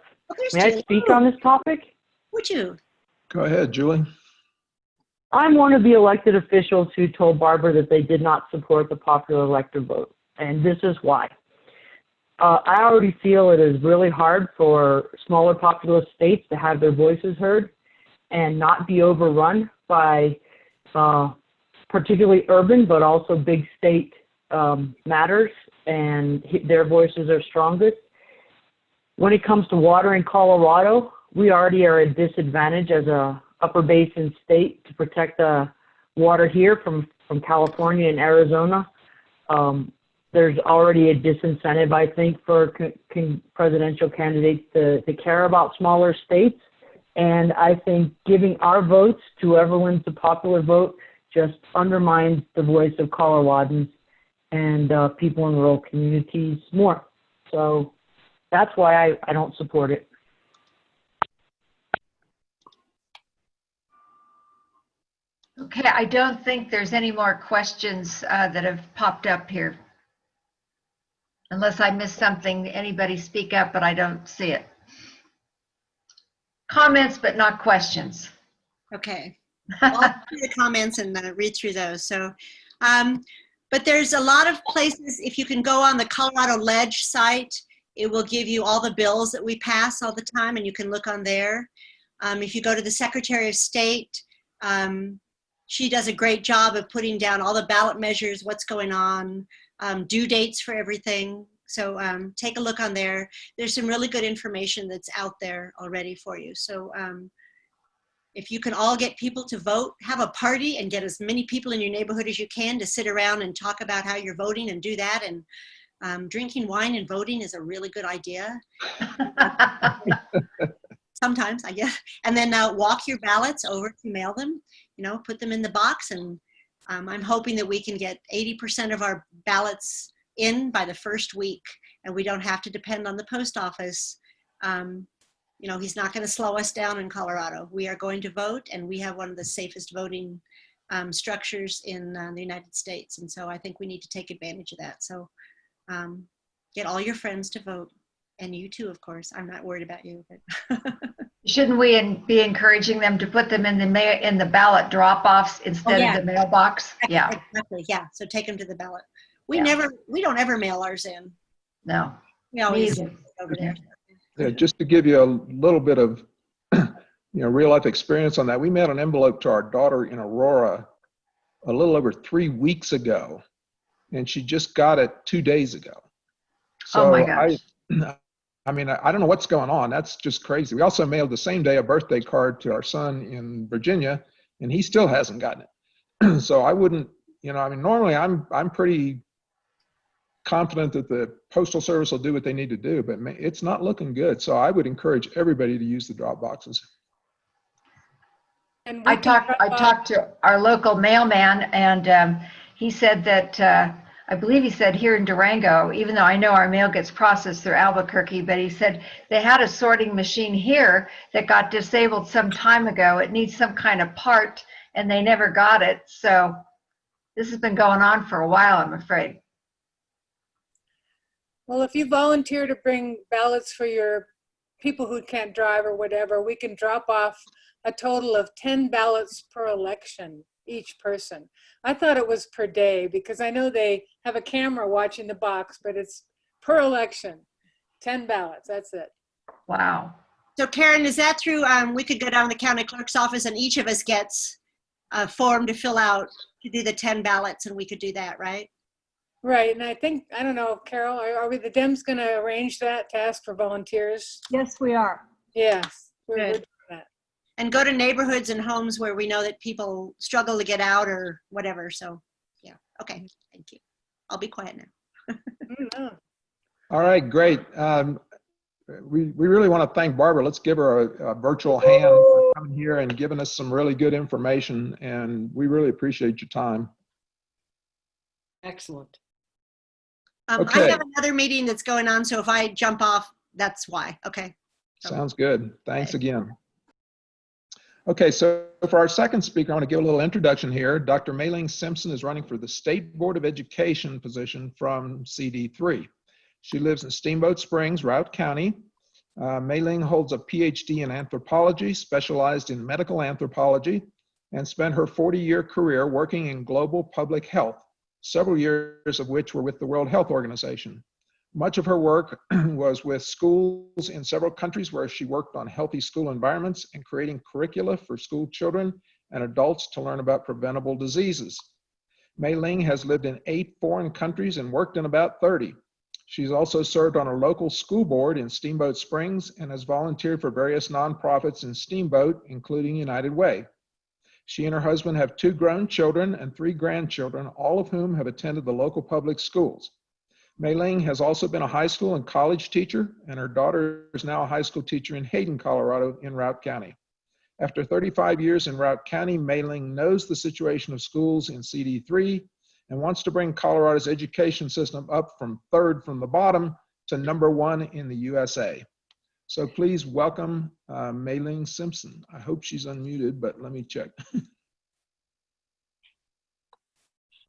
May I speak on this topic? Would you? Go ahead, Julie. I'm one of the elected officials who told Barbara that they did not support the popular elector vote, and this is why. I already feel it is really hard for smaller populous states to have their voices heard and not be overrun by particularly urban, but also big state matters, and their voices are strongest. When it comes to water in Colorado, we already are at a disadvantage as a upper basin state to protect the water here from California and Arizona. There's already a disincentive, I think, for presidential candidates to care about smaller states. And I think giving our votes to whoever wins the popular vote just undermines the voice of Coloradans and people in rural communities more. So that's why I don't support it. Okay, I don't think there's any more questions that have popped up here. Unless I missed something, anybody speak up, but I don't see it. Comments, but not questions. Okay. I'll do the comments and read through those. So, but there's a lot of places, if you can go on the Colorado Ledge site, it will give you all the bills that we pass all the time, and you can look on there. If you go to the Secretary of State, she does a great job of putting down all the ballot measures, what's going on, due dates for everything. So take a look on there. There's some really good information that's out there already for you. So if you can all get people to vote, have a party and get as many people in your neighborhood as you can to sit around and talk about how you're voting and do that. And drinking wine and voting is a really good idea. Sometimes, I guess. And then walk your ballots over to mail them, put them in the box. And I'm hoping that we can get 80% of our ballots in by the first week, and we don't have to depend on the post office. He's not going to slow us down in Colorado. We are going to vote, and we have one of the safest voting structures in the United States. And so I think we need to take advantage of that. So get all your friends to vote, and you too, of course. I'm not worried about you. But Shouldn't we be encouraging them to put them in the ballot drop-offs instead of the mailbox? Yeah, exactly. Yeah. So take them to the ballot. We don't ever mail ours in. No. We always over there. Yeah, just to give you a little bit of real life experience on that, we mailed an envelope to our daughter in Aurora a little over 3 weeks ago, and she just got it 2 days ago. Oh my So gosh. I mean, I don't know what's going on. That's just crazy. We also mailed the same day a birthday card to our son in Virginia, and he still hasn't gotten it. So I wouldn't, I mean, normally I'm pretty confident that the Postal Service will do what they need to do, but it's not looking good. So I would encourage everybody to use the drop boxes. And we I can drop off- talked to our local mailman, and he said that I believe he said here in Durango, even though I know our mail gets processed through Albuquerque, but he said they had a sorting machine here that got disabled some time ago. It needs some kind of part, and they never got it. So this has been going on for a while, I'm afraid. Well, if you volunteer to bring ballots for your people who can't drive or whatever, we can drop off a total of 10 ballots per election, each person. I thought it was per day because I know they have a camera watching the box, but it's per election, 10 ballots, that's it. Wow. So Karen, is that through, we could go down to the county clerk's office and each of us gets a form to fill out to do the 10 ballots, and we could do that, right? Right, and I think, I don't know, Carol, are we the Dems going to arrange that to ask for volunteers? Yes, we are. Yes, we're Good. doing that. And go to neighborhoods and homes where we know that people struggle to get out or whatever. So, yeah. Okay. Thank you. I'll be quiet now. No. All right, great. We really want to thank Barbara. Let's give her a virtual hand for coming here and giving us some really good information. And we really appreciate your time. Excellent. Okay. I have another meeting that's going on, so if I jump off, that's why. Okay. Sounds good. Thanks again. Okay, so for our second speaker, I want to give a little introduction here. Dr. Mayling Simpson is running for the State Board of Education position from CD3. She lives in Steamboat Springs, Routt County. Mayling holds a PhD in anthropology, specialized in medical anthropology, and spent her 40-year career working in global public health, several years of which were with the World Health Organization. Much of her work was with schools in several countries where she worked on healthy school environments and creating curricula for school children and adults to learn about preventable diseases. Mayling has lived in 8 foreign countries and worked in about 30. She's also served on a local school board in Steamboat Springs and has volunteered for various nonprofits in Steamboat, including United Way. She and her husband have 2 grown children and 3 grandchildren, all of whom have attended the local public schools. Mayling has also been a high school and college teacher, and her daughter is now a high school teacher in Hayden, Colorado, in Routt County. After 35 years in Routt County, Mayling knows the situation of schools in CD3 and wants to bring Colorado's education system up from 3rd from the bottom to number 1 in the USA. So please welcome Mayling Simpson. I hope she's unmuted, but let me check.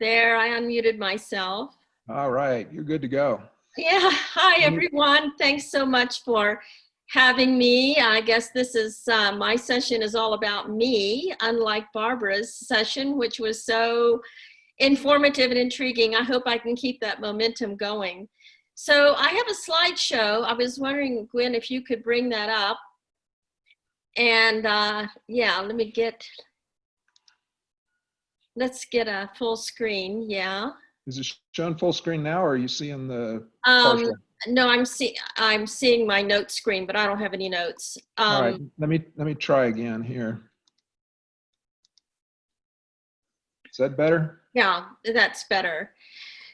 There, I unmuted myself. All right, you're good to go. Yeah, hi everyone. Thanks so much for having me. I guess this is, my session is all about me, unlike Barbara's session, which was so informative and intriguing. I hope I can keep that momentum going. So I have a slideshow. I was wondering, Gwen, if you could bring that up. And yeah, let's get a full screen, yeah. Is it showing full screen now, or are you seeing the partial? No, I'm seeing my note screen, but I don't have any notes. All right, let me try again here. Is that better? Yeah, that's better.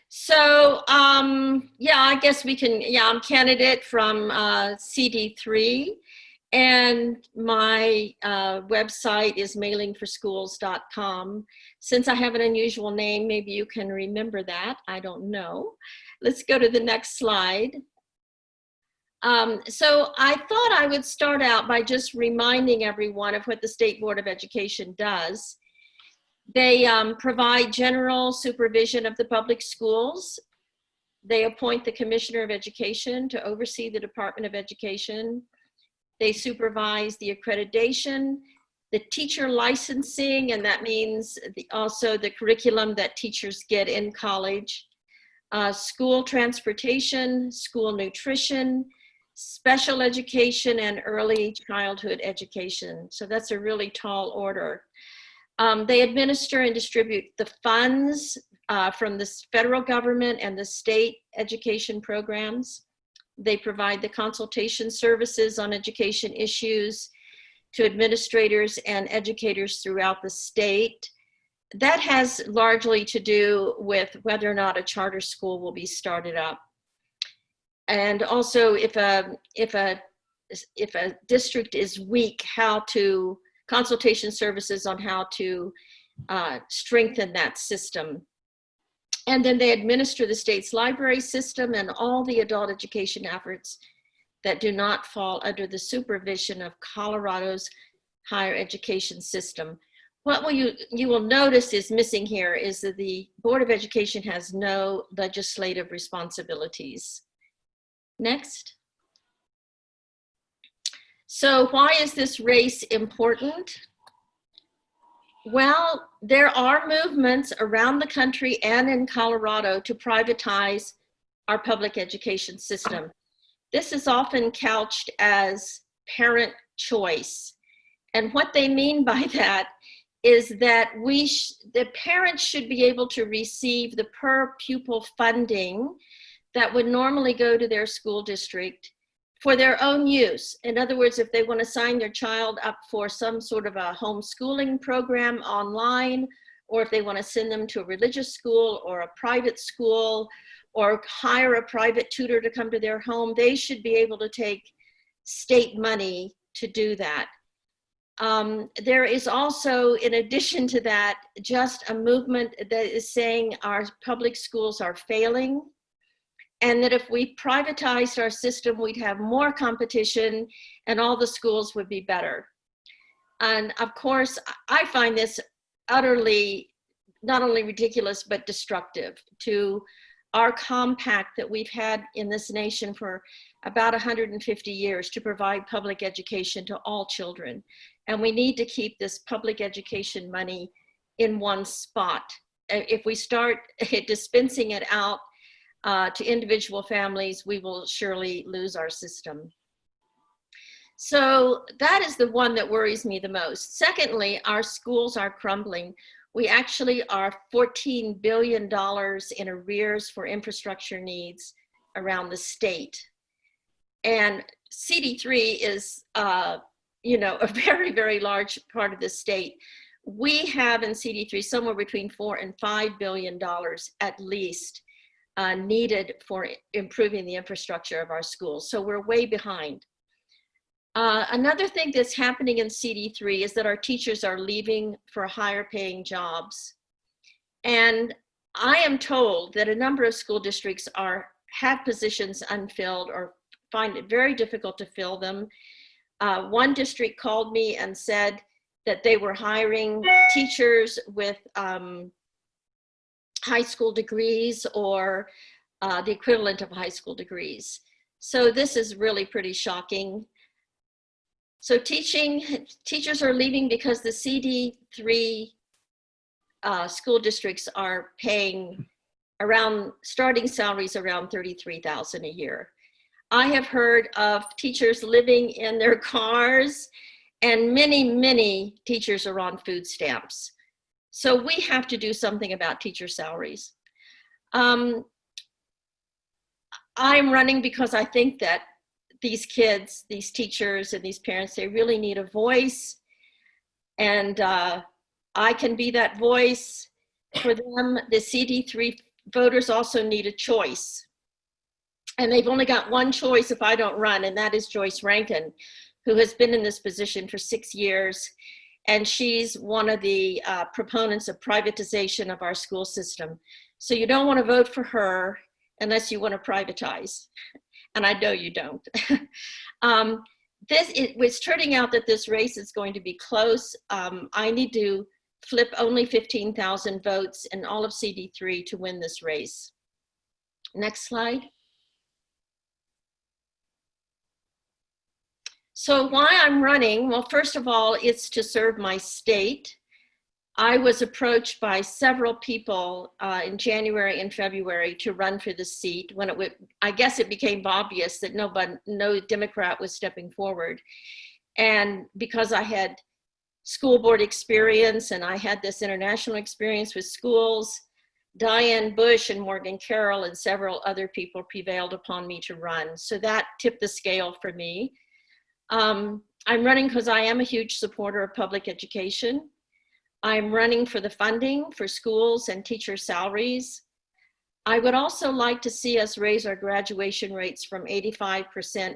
So yeah, I guess we can. Yeah, I'm candidate from CD3, and my website is mailingforschools.com. Since I have an unusual name, maybe you can remember that. I don't know. Let's go to the next slide. So I thought I would start out by just reminding everyone of what the State Board of Education does. They provide general supervision of the public schools. They appoint the Commissioner of Education to oversee the Department of Education. They supervise the accreditation, the teacher licensing, and that means also the curriculum that teachers get in college, school transportation, school nutrition, special education, and early childhood education. So that's a really tall order. They administer and distribute the funds from the federal government and the state education programs. They provide the consultation services on education issues to administrators and educators throughout the state. That has largely to do with whether or not a charter school will be started up. And also if a district is weak, consultation services on how to strengthen that system. And then they administer the state's library system and all the adult education efforts that do not fall under the supervision of Colorado's higher education system. What you will notice is missing here is that the Board of Education has no legislative responsibilities. Next. So why is this race important? Well, there are movements around the country and in Colorado to privatize our public education system. This is often couched as parent choice. And what they mean by that is that the parents should be able to receive the per pupil funding that would normally go to their school district for their own use. In other words, if they want to sign their child up for some sort of a homeschooling program online, or if they want to send them to a religious school or a private school, or hire a private tutor to come to their home, they should be able to take state money to do that. There is also, in addition to that, just a movement that is saying our public schools are failing, and that if we privatized our system, we'd have more competition and all the schools would be better. And of course, I find this utterly, not only ridiculous, but destructive to our compact that we've had in this nation for about 150 years to provide public education to all children. And we need to keep this public education money in one spot. If we start dispensing it out to individual families, we will surely lose our system. So that is the one that worries me the most. Secondly, our schools are crumbling. We actually are $14 billion in arrears for infrastructure needs around the state. And CD3 is, a very, very large part of the state. We have in CD3 somewhere between $4 and $5 billion at least needed for improving the infrastructure of our schools. So we're way behind. Another thing that's happening in CD3 is that our teachers are leaving for higher paying jobs. And I am told that a number of school districts have positions unfilled or find it very difficult to fill them. One district called me and said that they were hiring teachers with high school degrees or the equivalent of high school degrees. So this is really pretty shocking. So teachers are leaving because the CD3 school districts are paying starting salaries around $33,000 a year. I have heard of teachers living in their cars, and many, many teachers are on food stamps. So we have to do something about teacher salaries. I'm running because I think that these kids, these teachers, and these parents, they really need a voice. And I can be that voice for them. The CD3 voters also need a choice. And they've only got one choice if I don't run, and that is Joyce Rankin, who has been in this position for 6 years. And she's one of the proponents of privatization of our school system. So you don't want to vote for her unless you want to privatize. And I know you don't. It was turning out that this race is going to be close. I need to flip only 15,000 votes in all of CD3 to win this race. Next slide. So why I'm running? Well, first of all, it's to serve my state. I was approached by several people in January and February to run for the seat when I guess it became obvious that no Democrat was stepping forward. And because I had school board experience and I had this international experience with schools, Diane Bush and Morgan Carroll and several other people prevailed upon me to run. So that tipped the scale for me. I'm running because I am a huge supporter of public education. I'm running for the funding for schools and teacher salaries. I would also like to see us raise our graduation rates from 85%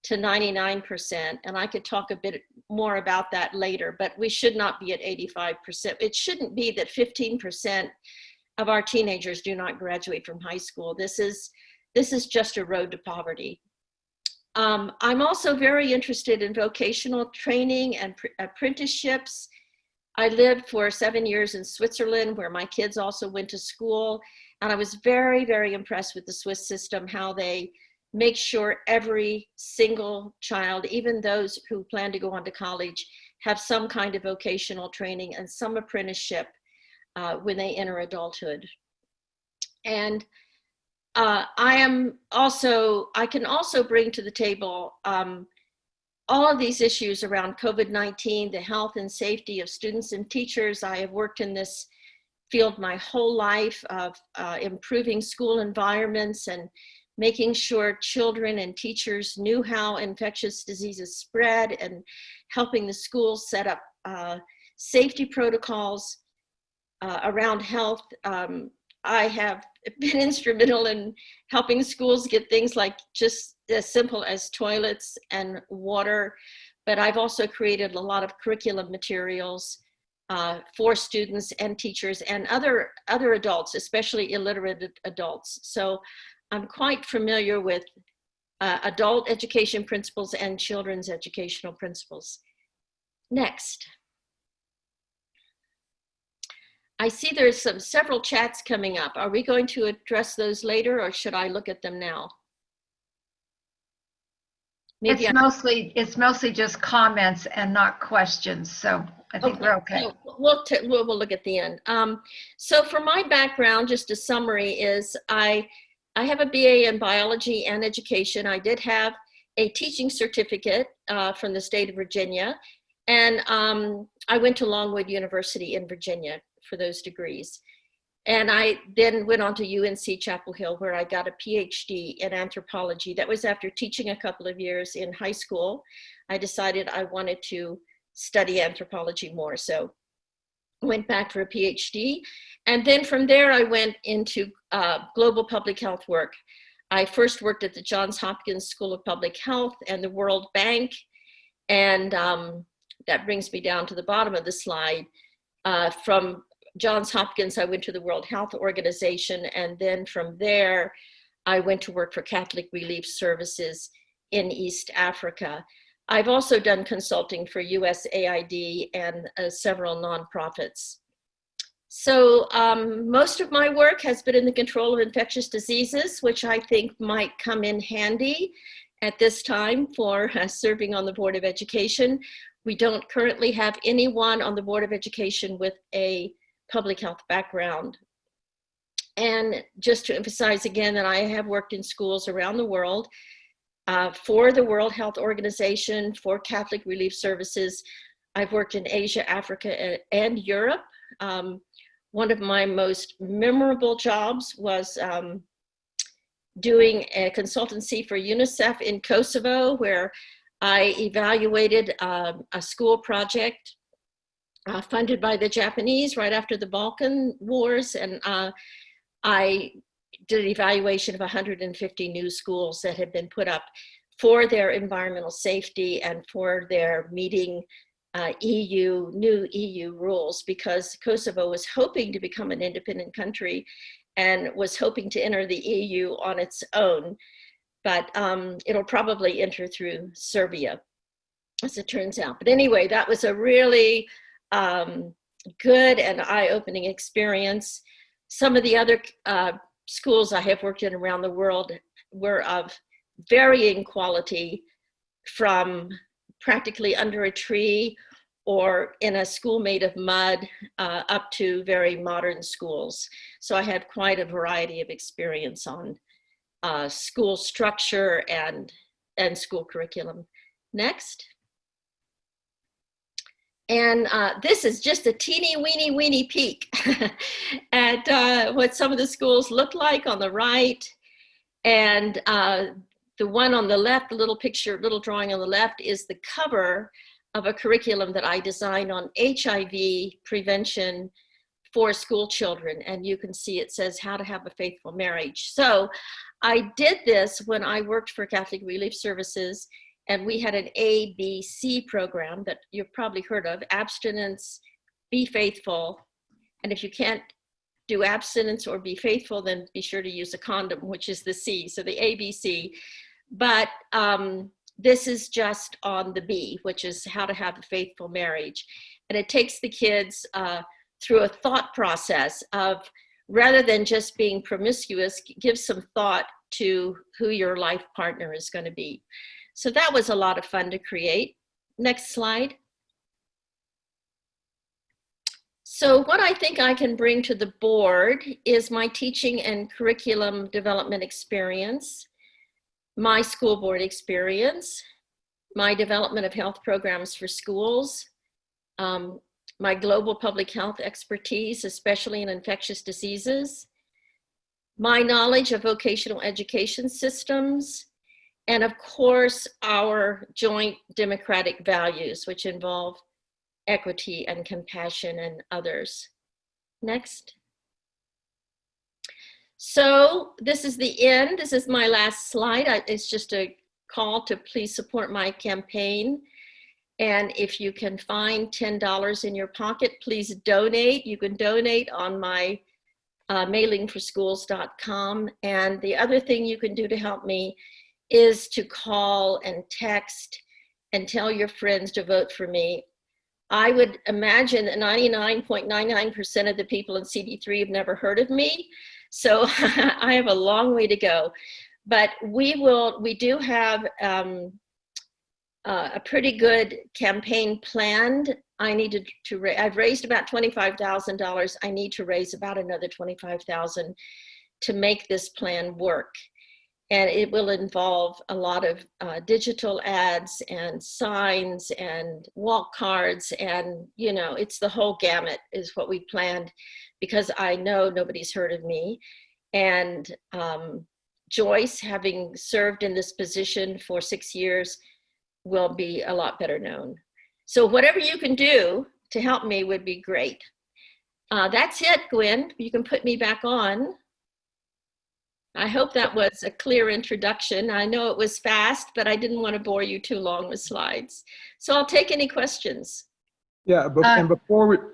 to 99%. And I could talk a bit more about that later, but we should not be at 85%. It shouldn't be that 15% of our teenagers do not graduate from high school. This is just a road to poverty. I'm also very interested in vocational training and apprenticeships. I lived for 7 years in Switzerland, where my kids also went to school. And I was very, very impressed with the Swiss system, how they make sure every single child, even those who plan to go on to college, have some kind of vocational training and some apprenticeship when they enter adulthood. And I can also bring to the table all of these issues around COVID-19, the health and safety of students and teachers. I have worked in this field my whole life of improving school environments and making sure children and teachers knew how infectious diseases spread and helping the schools set up safety protocols around health. I have been instrumental in helping schools get things like just as simple as toilets and water, but I've also created a lot of curriculum materials for students and teachers and other adults, especially illiterate adults. So I'm quite familiar with adult education principles and children's educational principles. Next. I see there's several chats coming up. Are we going to address those later, or should I look at them now? Maybe It's mostly just comments and not questions, so I think we're okay. So we'll look at the end. So for my background, just a summary is I have a BA in biology and education. I did have a teaching certificate from the state of Virginia, and I went to Longwood University in Virginia for those degrees. And I then went on to UNC Chapel Hill, where I got a PhD in anthropology. That was after teaching a couple of years in high school. I decided I wanted to study anthropology more. So I went back for a PhD. And then from there, I went into global public health work. I first worked at the Johns Hopkins School of Public Health and the World Bank. And that brings me down to the bottom of the slide. From Johns Hopkins, I went to the World Health Organization, and then from there, I went to work for Catholic Relief Services in East Africa. I've also done consulting for USAID and several nonprofits. So most of my work has been in the control of infectious diseases, which I think might come in handy at this time for serving on the Board of Education. We don't currently have anyone on the Board of Education with a public health background. And just to emphasize again that I have worked in schools around the world for the World Health Organization, for Catholic Relief Services. I've worked in Asia, Africa, and Europe. One of my most memorable jobs was doing a consultancy for UNICEF in Kosovo, where I evaluated a school project funded by the Japanese right after the Balkan Wars, and I did an evaluation of 150 new schools that had been put up for their environmental safety and for their meeting new EU rules, because Kosovo was hoping to become an independent country and was hoping to enter the EU on its own, but it'll probably enter through Serbia, as it turns out. But anyway, that was a really good and eye-opening experience. Some of the other schools I have worked in around the world were of varying quality, from practically under a tree or in a school made of mud up to very modern schools. So I had quite a variety of experience on school structure and school curriculum. Next. And this is just a teeny weeny peek at what some of the schools look like on the right. And the one on the left, the little picture, little drawing on the left, is the cover of a curriculum that I designed on HIV prevention for school children. And you can see it says how to have a faithful marriage. So I did this when I worked for Catholic Relief Services, and we had an ABC program that you've probably heard of: abstinence, be faithful. And if you can't do abstinence or be faithful, then be sure to use a condom, which is the C, so the ABC. But this is just on the B, which is how to have a faithful marriage. And it takes the kids through a thought process of, rather than just being promiscuous, give some thought to who your life partner is going to be. So that was a lot of fun to create. Next slide. So what I think I can bring to the board is my teaching and curriculum development experience, my school board experience, my development of health programs for schools, my global public health expertise, especially in infectious diseases, my knowledge of vocational education systems, and of course, our joint democratic values, which involve equity and compassion and others. Next. So this is the end. This is my last slide. It's just a call to please support my campaign. And if you can find $10 in your pocket, please donate. You can donate on my mailingforschools.com. And the other thing you can do to help me is to call and text and tell your friends to vote for me. I would imagine that 99.99% of the people in CD3 have never heard of me. So I have a long way to go. But we do have a pretty good campaign planned. I've raised about $25,000. I need to raise about another $25,000 to make this plan work. And it will involve a lot of digital ads and signs and walk cards, and it's the whole gamut is what we planned, because I know nobody's heard of me. And Joyce, having served in this position for 6 years, will be a lot better known. So whatever you can do to help me would be great. That's it, Gwen. You can put me back on. I hope that was a clear introduction. I know it was fast, but I didn't want to bore you too long with slides. So I'll take any questions. Yeah, and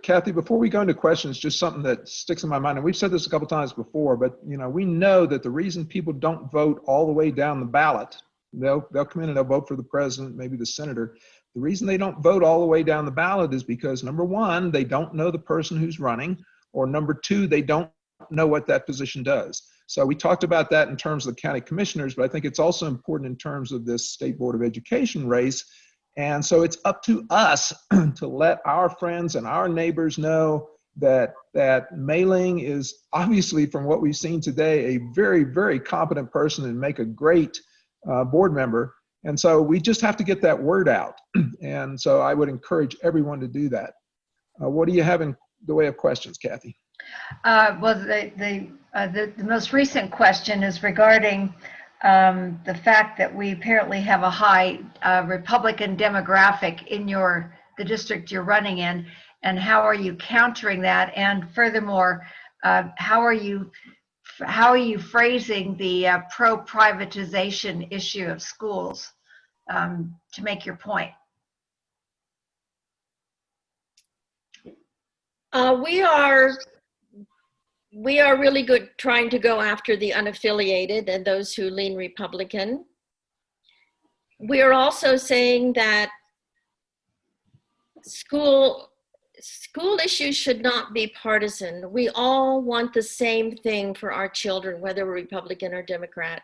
Kathy, before we go into questions, just something that sticks in my mind, and we've said this a couple times before, but we know that the reason people don't vote all the way down the ballot, they'll come in and they'll vote for the president, maybe the senator. The reason they don't vote all the way down the ballot is because, number one, they don't know the person who's running, or number two, they don't know what that position does. So we talked about that in terms of the county commissioners, but I think it's also important in terms of this State Board of Education race. And so it's up to us to let our friends and our neighbors know that Mayling is obviously, from what we've seen today, a very, very competent person and make a great board member. And so we just have to get that word out. And so I would encourage everyone to do that. What do you have in the way of questions, Kathy? Well, the most recent question is regarding the fact that we apparently have a high Republican demographic in the district you're running in, and how are you countering that? And furthermore, how are you phrasing the pro-privatization issue of schools to make your point? We are really good trying to go after the unaffiliated and those who lean Republican. We are also saying that school issues should not be partisan. We all want the same thing for our children, whether we're Republican or Democrat.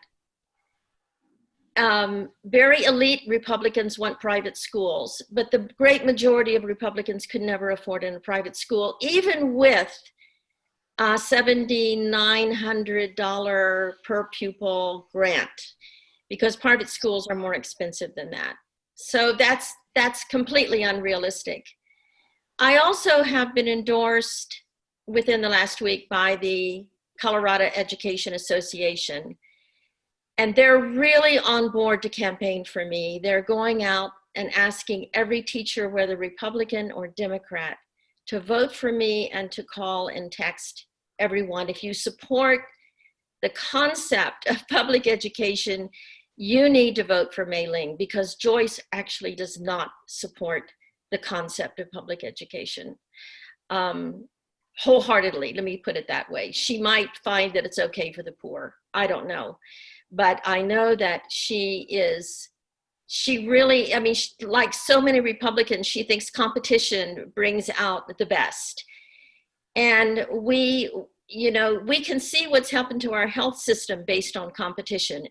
Very elite Republicans want private schools, but the great majority of Republicans could never afford a private school, even with $7,900 per pupil grant, because private schools are more expensive than that. So that's completely unrealistic. I also have been endorsed within the last week by the Colorado Education Association. And they're really on board to campaign for me. They're going out and asking every teacher, whether Republican or Democrat, to vote for me and to call and text everyone. If you support the concept of public education, you need to vote for Mayling, because Joyce actually does not support the concept of public education wholeheartedly. Let me put it that way. She might find that it's okay for the poor. I don't know. But I know that she really, I mean, like so many Republicans, she thinks competition brings out the best. And we can see what's happened to our health system based on competition.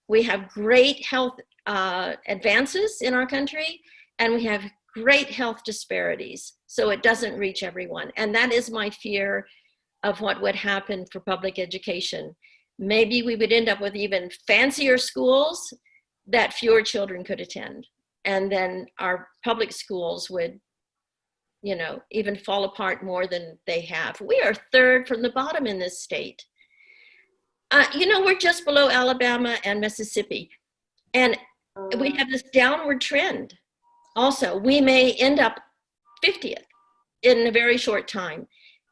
We have great health advances in our country, and we have great health disparities. So it doesn't reach everyone. And that is my fear of what would happen for public education. Maybe we would end up with even fancier schools that fewer children could attend. And then our public schools would, even fall apart more than they have. We are third from the bottom in this state. We're just below Alabama and Mississippi. And we have this downward trend. Also, we may end up 50th in a very short time.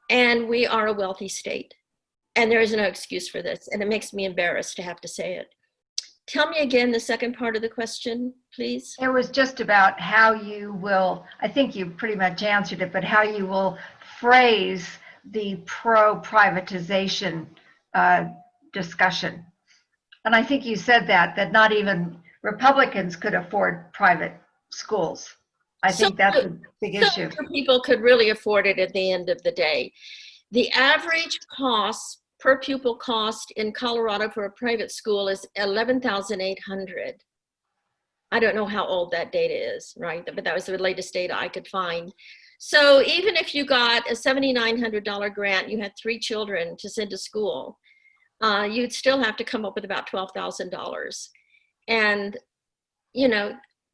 And we are a wealthy state. And there is no excuse for this. And it makes me embarrassed to have to say it. Tell me again the second part of the question, please. It was just about how you will, I think you pretty much answered it, but how you will phrase the pro-privatization discussion. And I think you said that not even Republicans could afford private schools. I think that's a big issue. People could really afford it at the end of the day. The average cost, per pupil cost in Colorado for a private school is $11,800. I don't know how old that data is, right? But that was the latest data I could find. So even if you got a $7,900 grant, you had 3 children to send to school, you'd still have to come up with about $12,000. And,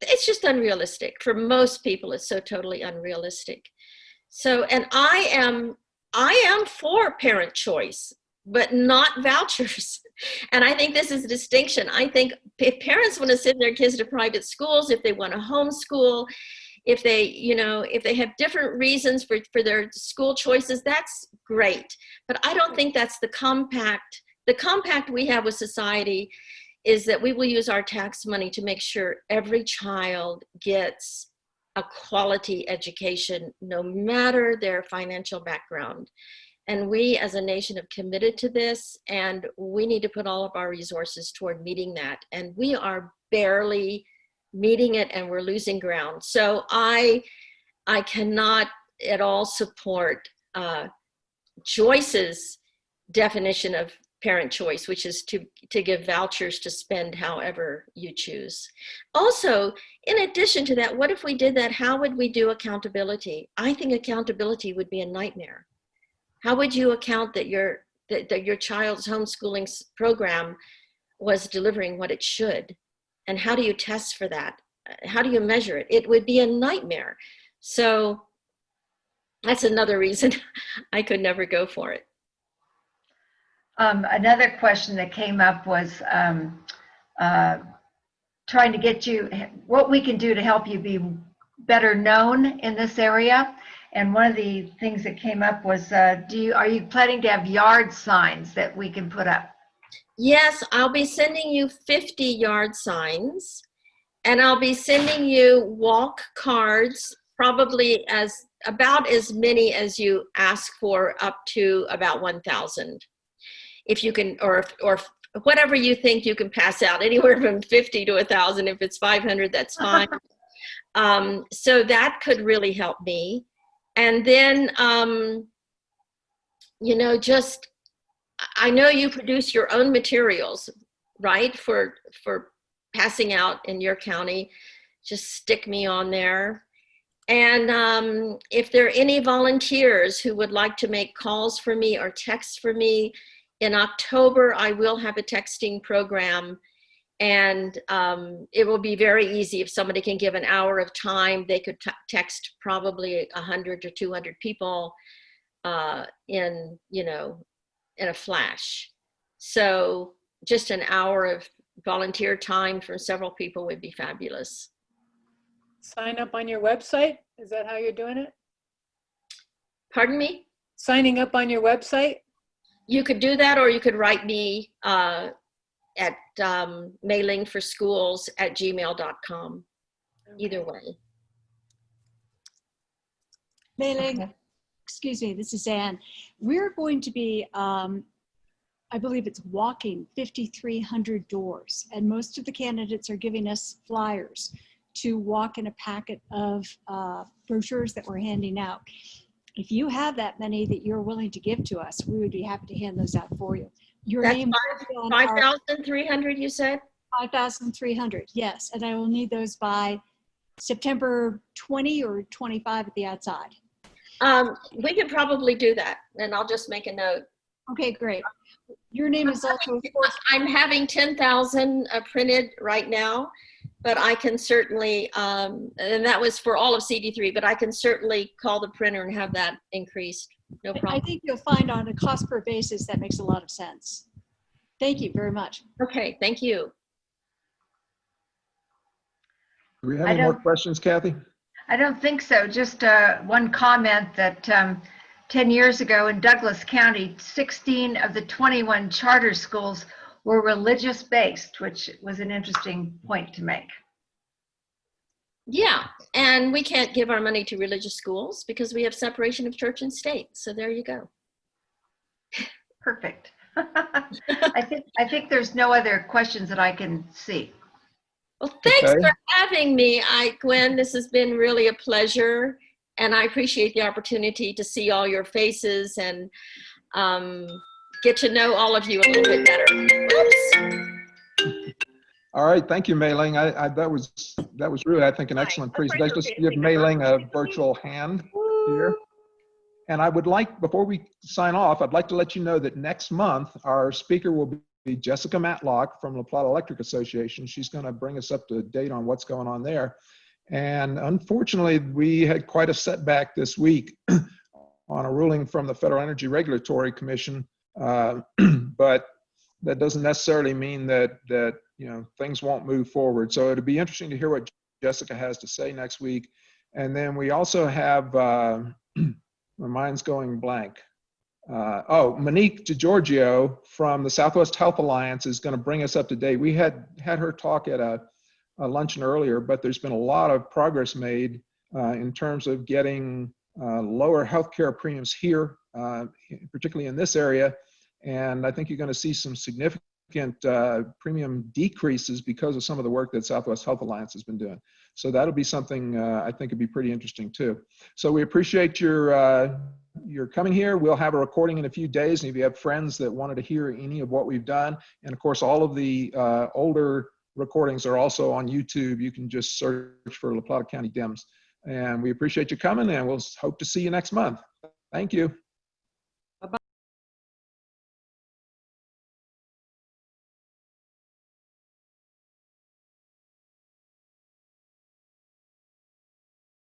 it's just unrealistic. For most people, it's so totally unrealistic. So, and I am for parent choice, but not vouchers. And I think this is a distinction. I think if parents want to send their kids to private schools, if they want to homeschool, if they have different reasons for their school choices, that's great. But I don't think that's the compact. The compact we have with society is that we will use our tax money to make sure every child gets a quality education, no matter their financial background. And we as a nation have committed to this, and we need to put all of our resources toward meeting that. And we are barely meeting it, and we're losing ground. So I cannot at all support Joyce's definition of parent choice, which is to give vouchers to spend however you choose. Also, in addition to that, what if we did that? How would we do accountability? I think accountability would be a nightmare. How would you account that your child's homeschooling program was delivering what it should? And how do you test for that? How do you measure it? It would be a nightmare. So that's another reason I could never go for it. Another question that came up was trying to get you, what we can do to help you be better known in this area. And one of the things that came up was, are you planning to have yard signs that we can put up? Yes, I'll be sending you 50 yard signs, and I'll be sending you walk cards, probably about as many as you ask for, up to about 1,000. If you can, or whatever you think you can pass out, anywhere from 50 to 1,000. If it's 500, that's fine. So that could really help me. And then, I know you produce your own materials, right, for passing out in your county. Just stick me on there. And if there are any volunteers who would like to make calls for me or text for me, in October, I will have a texting program, And it will be very easy if somebody can give an hour of time. They could text probably 100 to 200 people in a flash. So just an hour of volunteer time from several people would be fabulous. Sign up on your website? Is that how you're doing it? Pardon me? Signing up on your website? You could do that, or you could write me at mailingforschools@gmail.com. Either way. Mayling, Okay. excuse me, this is Ann. We're going to be, I believe it's walking 5,300 doors, and most of the candidates are giving us flyers to walk in a packet of brochures that we're handing out. If you have that many that you're willing to give to us, we would be happy to hand those out for you. Your That's name will be on our 5,300, you said? 5,300, yes, and I will need those by September 20 or 25 at the outside. We could probably do that, and I'll just make a note. Okay, great. Your name is also, of course, I'm having 10,000 printed right now, but I can certainly, and that was for all of CD3, but I can certainly call the printer and have that increased. No I problem. think you'll find on a cost per basis that makes a lot of sense. Thank you very much. Okay, thank you. Do we have I any more don't- questions, Kathy? I don't think so. Just one comment that 10 years ago in Douglas County, 16 of the 21 charter schools were religious based, which was an interesting point to make. Yeah, and we can't give our money to religious schools because we have separation of church and state. So there you go. Perfect. I think there's no other questions that I can see. Well, thanks Okay. for having me, Gwen. This has been really a pleasure, and I appreciate the opportunity to see all your faces and get to know all of you a little bit better. Oops. All right, thank you, Mayling. That was really, I think, an excellent presentation. Let's give Mayling a virtual hand here. And I would like, before we sign off, I'd like to let you know that next month, our speaker will be Jessica McLachlan from the Plata Electric Association. She's going to bring us up to date on what's going on there. And unfortunately, we had quite a setback this week on a ruling from the Federal Energy Regulatory Commission. But that doesn't necessarily mean that things won't move forward. So it'll be interesting to hear what Jessica has to say next week. And then we also have, my mind's going blank. Monique DiGiorgio from the Southwest Health Alliance is going to bring us up to date. We had her talk at a luncheon earlier, but there's been a lot of progress made in terms of getting lower healthcare premiums here, particularly in this area. And I think you're going to see some significant premium decreases because of some of the work that Southwest Health Alliance has been doing. So that'll be something I think would be pretty interesting too. So we appreciate your coming here. We'll have a recording in a few days, and if you have friends that wanted to hear any of what we've done, and of course all of the older recordings are also on YouTube. You can just search for La Plata County Dems. And we appreciate you coming, and we'll hope to see you next month. Thank you.